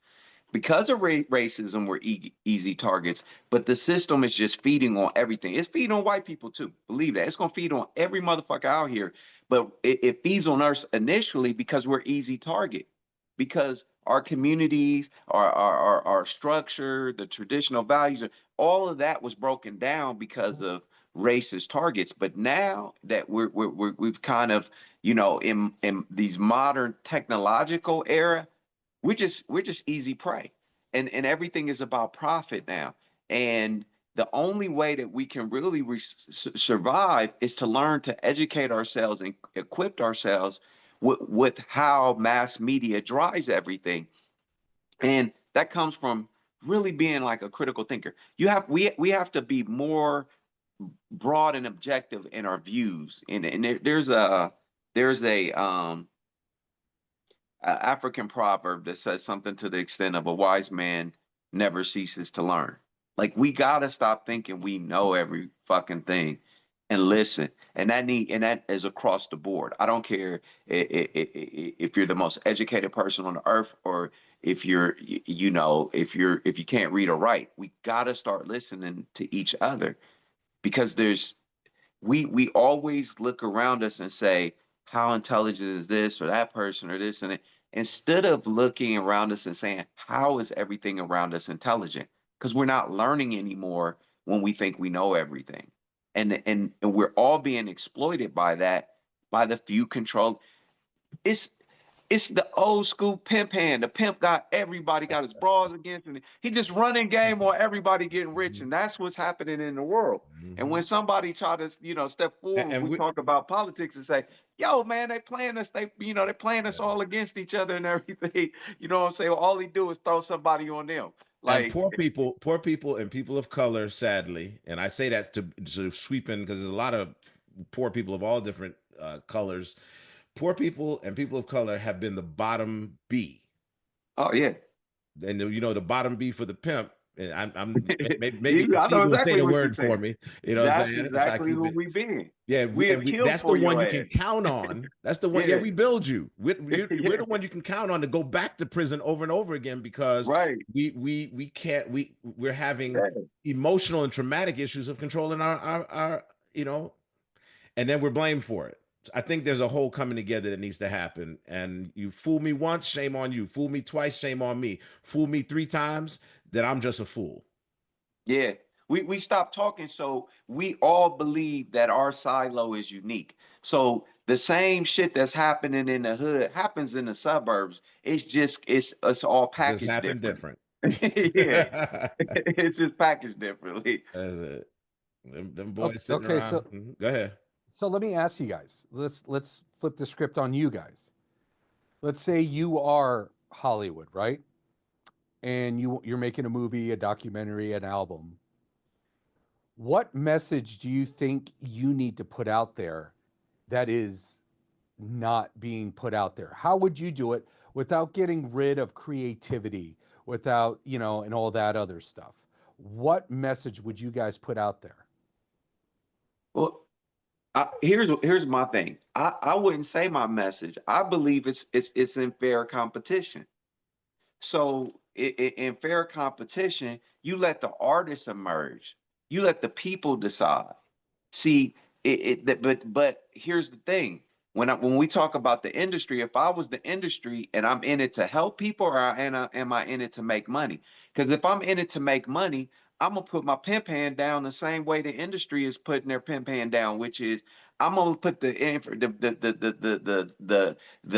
S3: Because of racism, we're easy targets, but the system is just feeding on everything. It's feeding on white people too. Believe that. It's going to feed on every motherfucker out here, but it feeds on us initially because we're easy target. Because our communities, our structure, the traditional values, all of that was broken down because of racist targets. But now that we've kind of, in these modern technological era, we're just easy prey, and everything is about profit now. And the only way that we can really survive is to learn to educate ourselves and equip ourselves with how mass media drives everything. And that comes from really being like a critical thinker. We have to be more broad and objective in our views. And there's a African proverb that says something to the extent of a wise man never ceases to learn. Like we gotta stop thinking we know every fucking thing and listen. And that is across the board. I don't care if you're the most educated person on the earth or if if you can't read or write. We gotta start listening to each other because we always look around us and say, how intelligent is this or that person or this and it, instead of looking around us and saying, how is everything around us intelligent? Because we're not learning anymore when we think we know everything. And we're all being exploited by that, by the few control. It's it's the old school pimp hand. The pimp got everybody got his bras against, and he just running game on everybody getting rich, and that's what's happening in the world. And when somebody try to, step forward,
S2: And
S3: we
S2: we,
S3: talk about politics and say, "Yo, man, they playing us. They playing us all against each other and everything." You know what I'm saying? Well, all he do is throw somebody on them.
S2: and
S3: Like,
S2: poor people and people of color, sadly, and I say that to sweep in because there's a lot of poor people of all different colors. Poor people and people of color have been the bottom B,
S3: oh yeah,
S2: and the bottom B for the pimp. And maybe
S3: I know
S2: Atiba will say
S3: exactly
S2: the
S3: what you're
S2: word for
S3: saying.
S2: me. You know what I'm
S3: That's
S2: saying? I'm trying to
S3: exactly
S2: keep
S3: who
S2: it.
S3: we been.
S2: Yeah,
S3: We'll kill
S2: that's the
S3: for
S2: one
S3: your
S2: you
S3: ass.
S2: can count on. That's the one. Yeah,
S3: Yeah,
S2: we build you. We're
S3: yeah,
S2: the one you can count on to go back to prison over and over again because
S3: right.
S2: we can't we're having
S3: Yeah.
S2: emotional and traumatic issues of controlling our and then we're blamed for it. I think there's a whole coming together that needs to happen. And you fool me once, shame on you. Fool me twice, shame on me. Fool me 3 times, then I'm just a fool.
S3: Yeah, we stopped talking, so we all believe that our silo is unique. So the same shit that's happening in the hood happens in the suburbs. It's all
S2: Just
S3: packaged
S2: happened
S3: different.
S2: different.
S3: Yeah,
S2: That's
S3: it's just packaged differently.
S2: it. Them
S1: Okay,
S2: boys sitting
S1: okay,
S2: around.
S1: so
S2: Go ahead.
S1: so let me ask you guys. Let's flip the script on you guys. Let's say you are Hollywood, right? And you're making a movie, a documentary, an album. What message do you think you need to put out there that is not being put out there? How would you do it without getting rid of creativity, without, and all that other stuff? What message would you guys put out there?
S3: Well, here's my thing. I wouldn't say my message. I believe it's in fair competition. So in fair competition, you let the artists emerge. You let the people decide. See, but here's the thing. When we talk about the industry, if I was the industry and I'm in it to help people, or am I in it to make money? Because if I'm in it to make money, I'm gonna put my pimp hand down the same way the industry is putting their pimp hand down, which is I'm gonna put the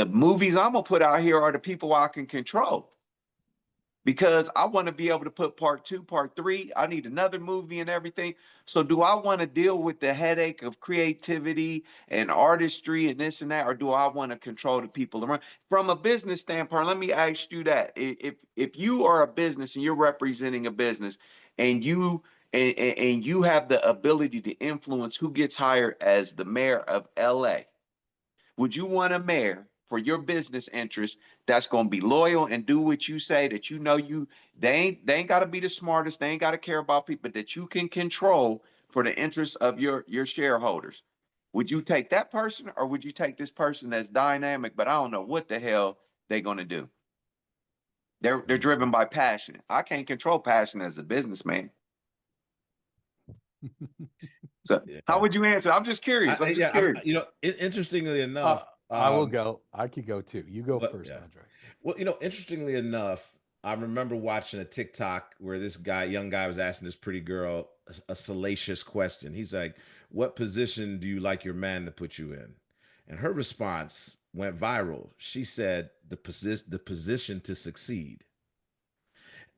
S3: movies I'm gonna put out here are the people I can control, because I want to be able to put part two, part three. I need another movie and everything. So, do I want to deal with the headache of creativity and artistry and this and that, or do I want to control the people around? From a business standpoint, let me ask you that: if you are a business and you're representing a business, and you have the ability to influence who gets hired as the mayor of LA, would you want a mayor for your business interest that's going to be loyal and do what you say, that you know they ain't got to be the smartest, they ain't got to care about people, but that you can control for the interests of your shareholders? Would you take that person, or would you take this person that's dynamic, but I don't know what the hell they're going to do? They're
S2: Mm.
S3: driven by passion. I can't control passion as a businessman. So how
S2: Yeah.
S3: would you answer? I'm just curious. I'm just
S2: Yeah, I'm,
S3: curious.
S2: interestingly
S1: Uh,
S2: enough,
S1: I will go. I could go too. You go
S2: but
S1: first,
S2: yeah.
S1: Andre.
S2: Well, interestingly enough, I remember watching a TikTok where this guy, young guy, was asking this pretty girl a salacious question. He's like, "What position do you like your man to put you in?" And her response went viral. She said, the position to succeed."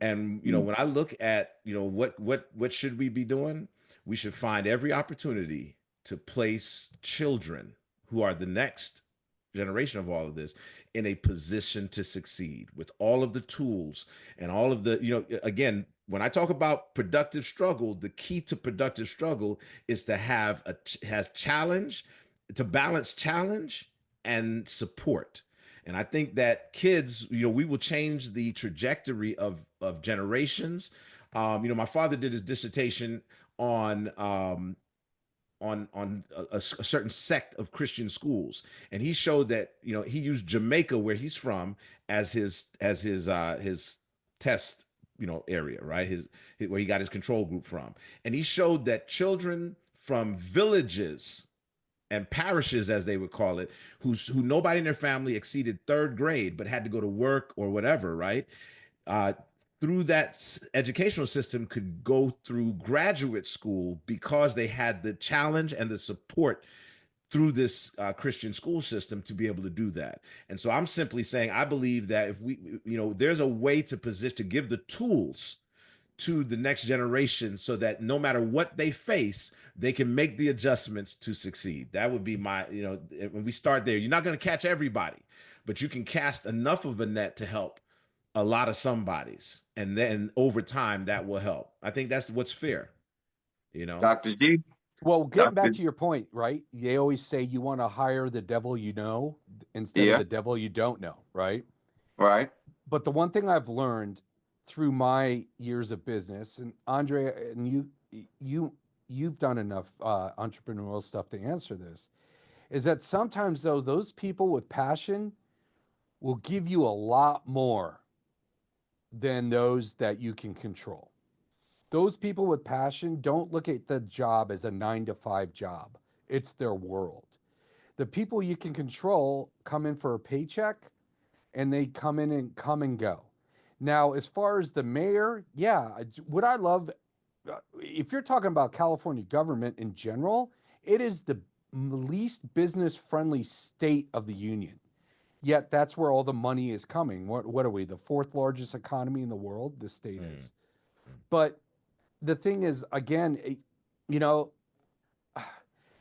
S2: And when I look at what should we be doing, we should find every opportunity to place children who are the next generation of all of this in a position to succeed with all of the tools and all of the again, when I talk about productive struggle, the key to productive struggle is to have challenge, to balance challenge and support. And I think that kids, we will change the trajectory of generations. My father did his dissertation on a certain sect of Christian schools, and he showed that he used Jamaica, where he's from, as his test area, right? Where he got his control group from, and he showed that children from villages and parishes, as they would call it, who nobody in their family exceeded third grade, but had to go to work or whatever, right? Uh, through that educational system, could go through graduate school because they had the challenge and the support through this Christian school system to be able to do that. And so I'm simply saying, I believe that if there's a way to position, to give the tools to the next generation so that no matter what they face, they can make the adjustments to succeed. That would be my, when we start there, you're not going to catch everybody, but you can cast enough of a net to help a lot of somebodies. And then over time, that will help. I think that's what's fair, you know?
S3: Dr. G,
S1: Well, getting back
S3: Dr.
S1: to your point, right? They always say you want to hire the devil you know instead of
S3: Yeah,
S1: the devil you don't know, right?
S3: right.
S1: But the one thing I've learned through my years of business, and Andre, and you've done enough entrepreneurial stuff to answer this, is that sometimes though those people with passion will give you a lot more than those that you can control. Those people with passion don't look at the job as a 9 to 5 job. It's their world. The people you can control come in for a paycheck and they come in and come and go. Now, as far as the mayor, yeah, would I love, if you're talking about California government in general, it is the least business friendly state of the union. Yet that's where all the money is coming. What are we, the fourth largest economy in the world? The state
S2: Mm.
S1: is. But the thing is, again, you know,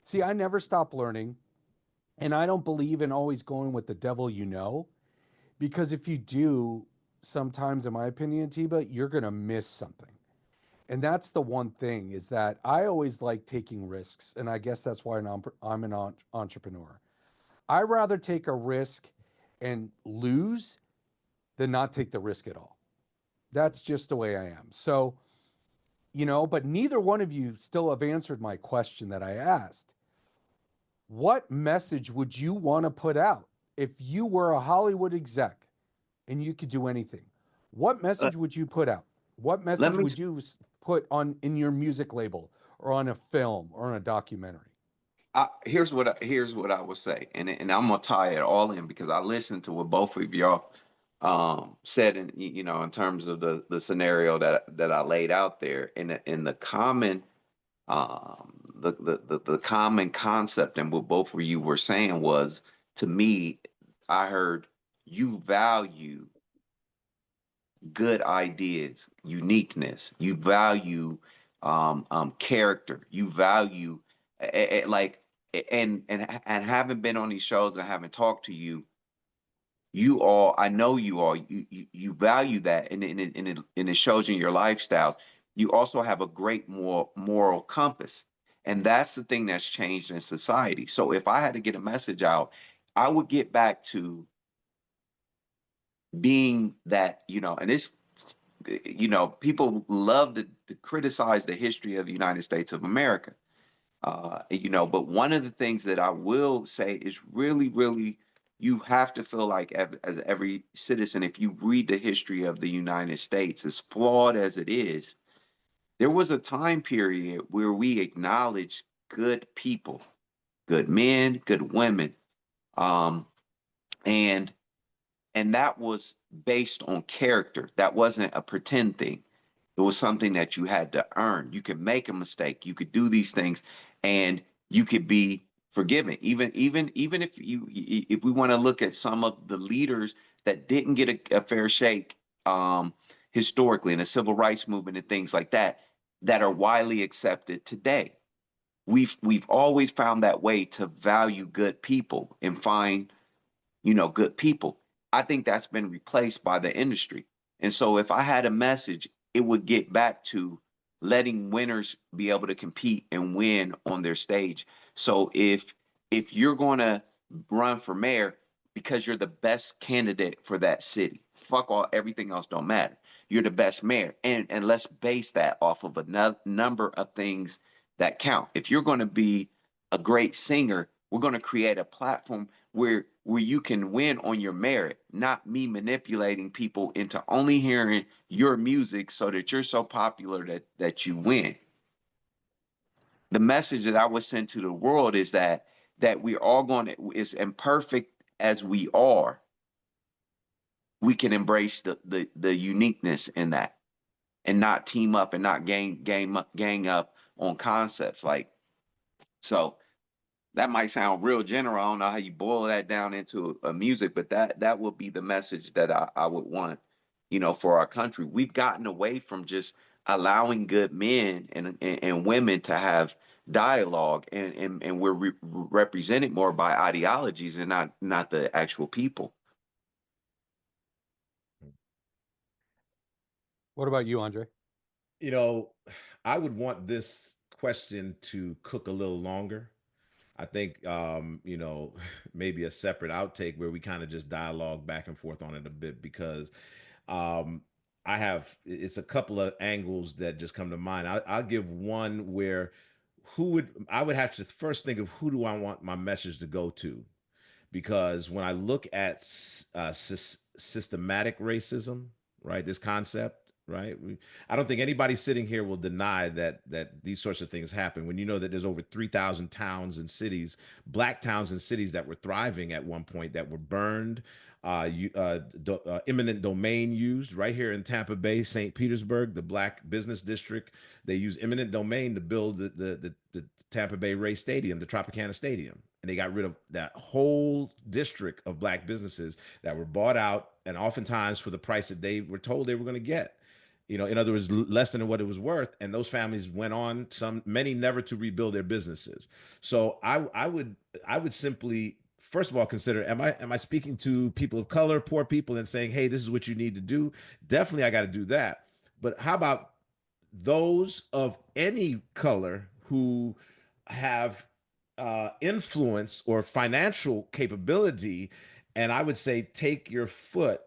S1: see, I never stop learning. And I don't believe in always going with the devil you know, because if you do, sometimes, in my opinion, Atiba, you're going to miss something. And that's the one thing, is that I always like taking risks. And I guess that's why I'm an entrepreneur. I rather take a risk and lose than not take the risk at all. That's just the way I am. So, but neither one of you still have answered my question that I asked. What message would you want to put out if you were a Hollywood exec and you could do anything? What
S3: Uh,
S1: message would you put out? What
S3: let
S1: message
S3: me.
S1: would you put on in your music label or on a film or on a documentary?
S3: Here's what I would say, and I'm gonna tie it all in because I listened to what both of y'all said, in in terms of the scenario that I laid out there, in the common the common concept and what both of you were saying was, to me, I heard you value good ideas, uniqueness. You value character. You value like and having been on these shows and having talked to you, you all, I know you all, you value that, and it shows in your lifestyles. You also have a great moral compass, and that's the thing that's changed in society. So if I had to get a message out, I would get back to being that, and this, people love to criticize the history of the United States of America. But one of the things that I will say is really, really, you have to feel like, as every citizen, if you read the history of the United States, as flawed as it is, there was a time period where we acknowledged good people, good men, good women, um, and that was based on character. That wasn't a pretend thing. It was something that you had to earn. You could make a mistake. You could do these things, and you could be forgiven. Even if we want to look at some of the leaders that didn't get a fair shake, historically, in the civil rights movement and things like that, that are widely accepted today. We've always found that way to value good people and find, good people. I think that's been replaced by the industry. And so if I had a message, it would get back to letting winners be able to compete and win on their stage. So if you're going to run for mayor because you're the best candidate for that city, fuck all, everything else don't matter. You're the best mayor, and let's base that off of a number of things that count. If you're going to be a great singer, we're going to create a platform where you can win on your merit, not me manipulating people into only hearing your music so that you're so popular that you win. The message that I would send to the world is that we're all going to, as imperfect as we are, we can embrace the uniqueness in that, and not team up and not gang up on concepts like. So that might sound real general. I don't know how you boil that down into a music, but that would be the message that I would want, for our country. We've gotten away from just allowing good men and women to have dialogue, and we're represented more by ideologies and not the actual people.
S1: What about you, Andre?
S2: You know, I would want this question to cook a little longer. I think maybe a separate outtake where we kind of just dialogue back and forth on it a bit, because um I have, it's a couple of angles that just come to mind. I'll give one where I would have to first think of who do I want my message to go to, because when I look at systematic racism, right, this concept, right, I don't think anybody sitting here will deny that these sorts of things happen. When you know that there's over 3,000 towns and cities, black towns and cities that were thriving at one point, that were burned, eminent domain used right here in Tampa Bay, St. Petersburg, the black business district. They use eminent domain to build the Tampa Bay Ray Stadium, the Tropicana Stadium, and they got rid of that whole district of black businesses that were bought out, and oftentimes for the price that they were told they were going to get. In other words, less than what it was worth, and those families went on, many never to rebuild their businesses. So I would simply, first of all, consider, am I speaking to people of color, poor people, and saying, hey, this is what you need to do? Definitely I got to do that. But how about those of any color who have influence or financial capability? And I would say, take your foot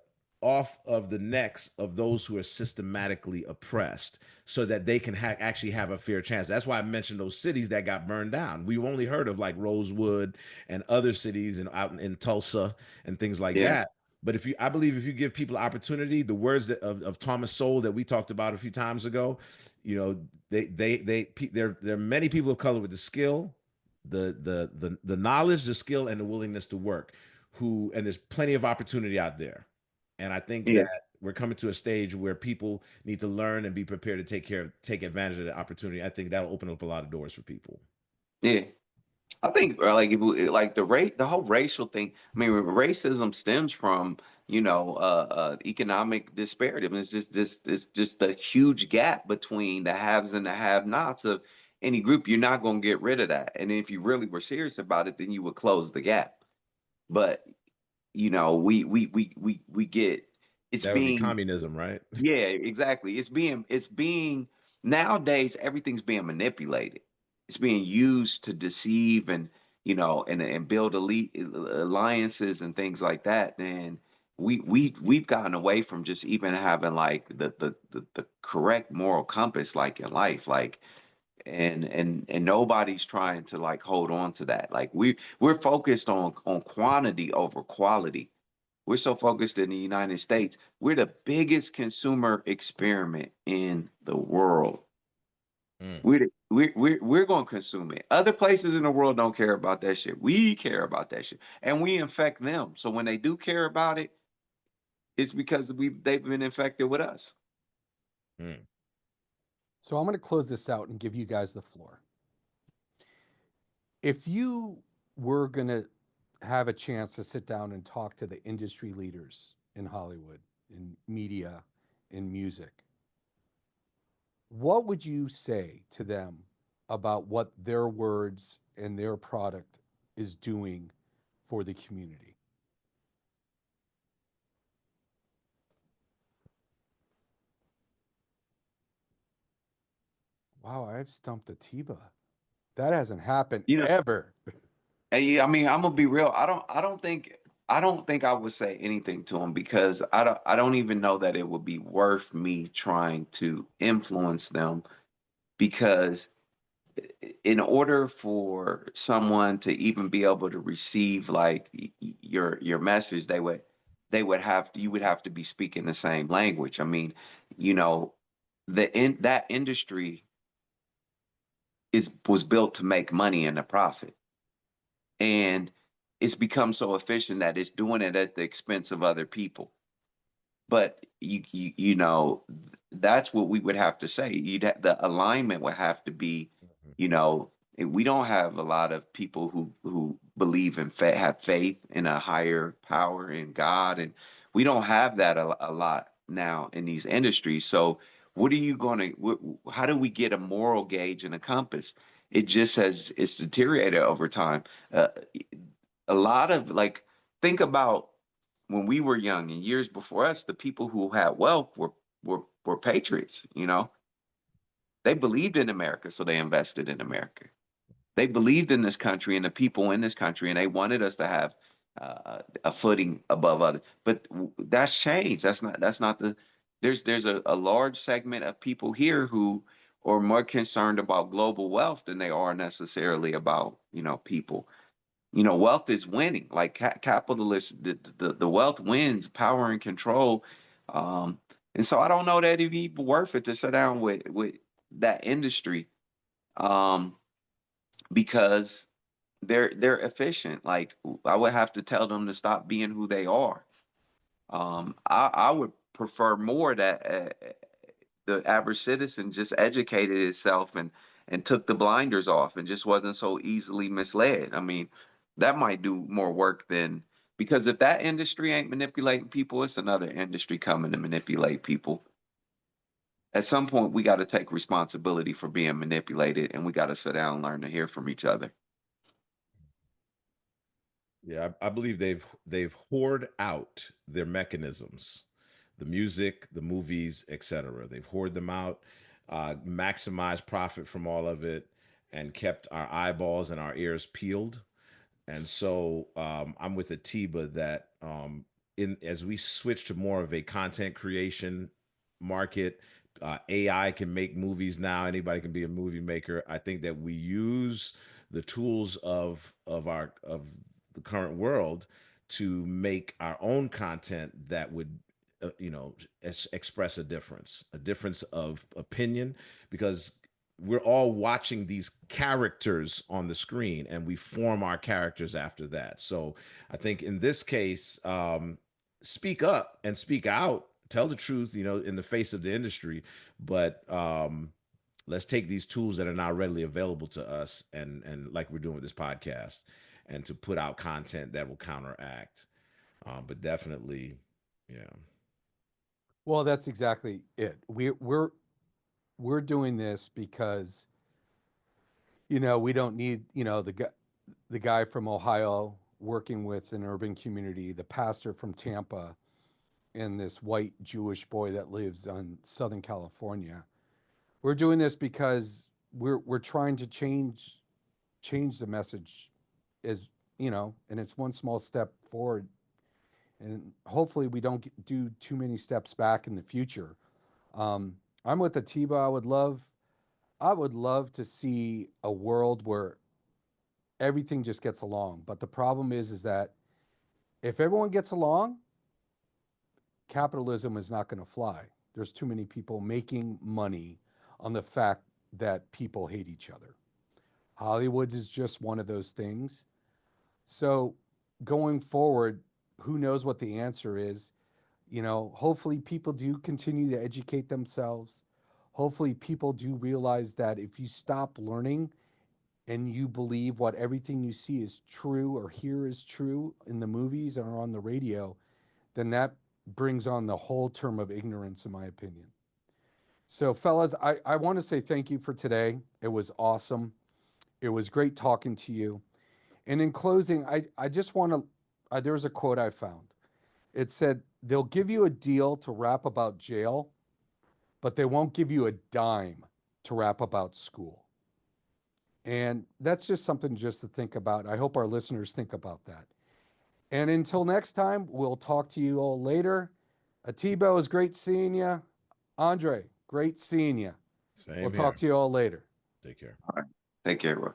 S2: off of the necks of those who are systematically oppressed, so that they can actually have a fair chance. That's why I mentioned those cities that got burned down. We've only heard of like Rosewood and other cities and out in Tulsa and things like
S3: Yeah.
S2: that. But I believe if you give people opportunity, the words of Thomas Sowell that we talked about a few times ago, you know, there are many people of color with the skill, the knowledge, the skill, and the willingness to work, and there's plenty of opportunity out there. And I think
S3: Yeah,
S2: that we're coming to a stage where people need to learn and be prepared to take advantage of the opportunity. I think that'll open up a lot of doors for people.
S3: yeah. I think like like the whole racial thing. I mean, racism stems from economic disparity. I mean, it's just a huge gap between the haves and the have-nots of any group. You're not going to get rid of that. And if you really were serious about it, then you would close the gap. But we get it's
S2: That would be
S3: being
S2: communism, right?
S3: yeah, exactly. It's being nowadays everything's being manipulated. It's being used to deceive and and build elite alliances and things like that. And we've gotten away from just even having like the correct moral compass like in life. Like and nobody's trying to like hold on to that. Like we're focused on quantity over quality. We're so focused in the United States. We're the biggest consumer experiment in the world.
S2: Mm.
S3: We're going to consume it. Other places in the world don't care about that shit. We care about that shit, and we infect them. So when they do care about it, it's because they've been infected with us.
S2: Mm.
S1: So I'm going to close this out and give you guys the floor. If you were going to have a chance to sit down and talk to the industry leaders in Hollywood, in media, in music, what would you say to them about what their words and their product is doing for the community? Wow, I've stumped Atiba. That hasn't happened
S3: You know,
S1: ever.
S3: and yeah, I mean, I'm gonna be real. I don't think I would say anything to them because I don't even know that it would be worth me trying to influence them because in order for someone to even be able to receive like your message, they would have you would have to be speaking the same language. I mean, you know, that industry was built to make money and a profit. And it's become so efficient that it's doing it at the expense of other people. But that's what we would have to say. The alignment would have to be, we don't have a lot of people who believe in have faith in a higher power in God, and we don't have that a lot now in these industries. So, what are you going to? How do we get a moral gauge and a compass? It just has it's deteriorated over time. Uh, a lot of like think about when we were young and years before us, the people who had wealth were patriots, They believed in America, so they invested in America. They believed in this country and the people in this country, and they wanted us to have a footing above others. But that's changed. That's not the there's a large segment of people here who are more concerned about global wealth than they are necessarily about, people. Wealth is winning. Like capitalist, the wealth wins, power and control. Um, and so I don't know that it'd be worth it to sit down with that industry, um, because they're efficient. Like I would have to tell them to stop being who they are. I would prefer more that the average citizen just educated itself and took the blinders off and just wasn't so easily misled. I mean, that might do more work than because if that industry ain't manipulating people, it's another industry coming to manipulate people. At some point, we got to take responsibility for being manipulated, and we got to sit down and learn to hear from each other.
S2: Yeah, I believe they've hoard out their mechanisms, the music, the movies, etc. They've hoard them out, maximized profit from all of it, and kept our eyeballs and our ears peeled. And so I'm with Atiba that in as we switch to more of a content creation market, AI can make movies now. Anybody can be a movie maker. I think that we use the tools of the current world to make our own content that would express a difference of opinion, because we're all watching these characters on the screen and we form our characters after that. So I think in this case, speak up and speak out, tell the truth, in the face of the industry. But let's take these tools that are now readily available to us, and like we're doing with this podcast, and to put out content that will counteract. But definitely, yeah.
S1: Well, that's exactly it. We're doing this because we don't need the guy from Ohio working with an urban community, the pastor from Tampa, and this white Jewish boy that lives on Southern California. We're doing this because we're trying to change the message, as and it's one small step forward, and hopefully we don't do too many steps back in the future. I'm with Atiba. I would love to see a world where everything just gets along. But the problem is that if everyone gets along, capitalism is not going to fly. There's too many people making money on the fact that people hate each other. Hollywood is just one of those things. So going forward, who knows what the answer is? Hopefully people do continue to educate themselves. Hopefully people do realize that if you stop learning and you believe what everything you see is true or hear is true in the movies or on the radio, then that brings on the whole term of ignorance, in my opinion. So fellas, I want to say thank you for today. It was awesome. It was great talking to you. And in closing, I just want to, there was a quote I found. It said, they'll give you a deal to rap about jail, but they won't give you a dime to rap about school. And that's just something just to think about. I hope our listeners think about that. And until next time, we'll talk to you all later. Atiba, it was great seeing you. Andre, great seeing you.
S2: Same
S1: We'll
S2: here.
S1: talk to you all later.
S2: Take care.
S3: All right. Take care, bro.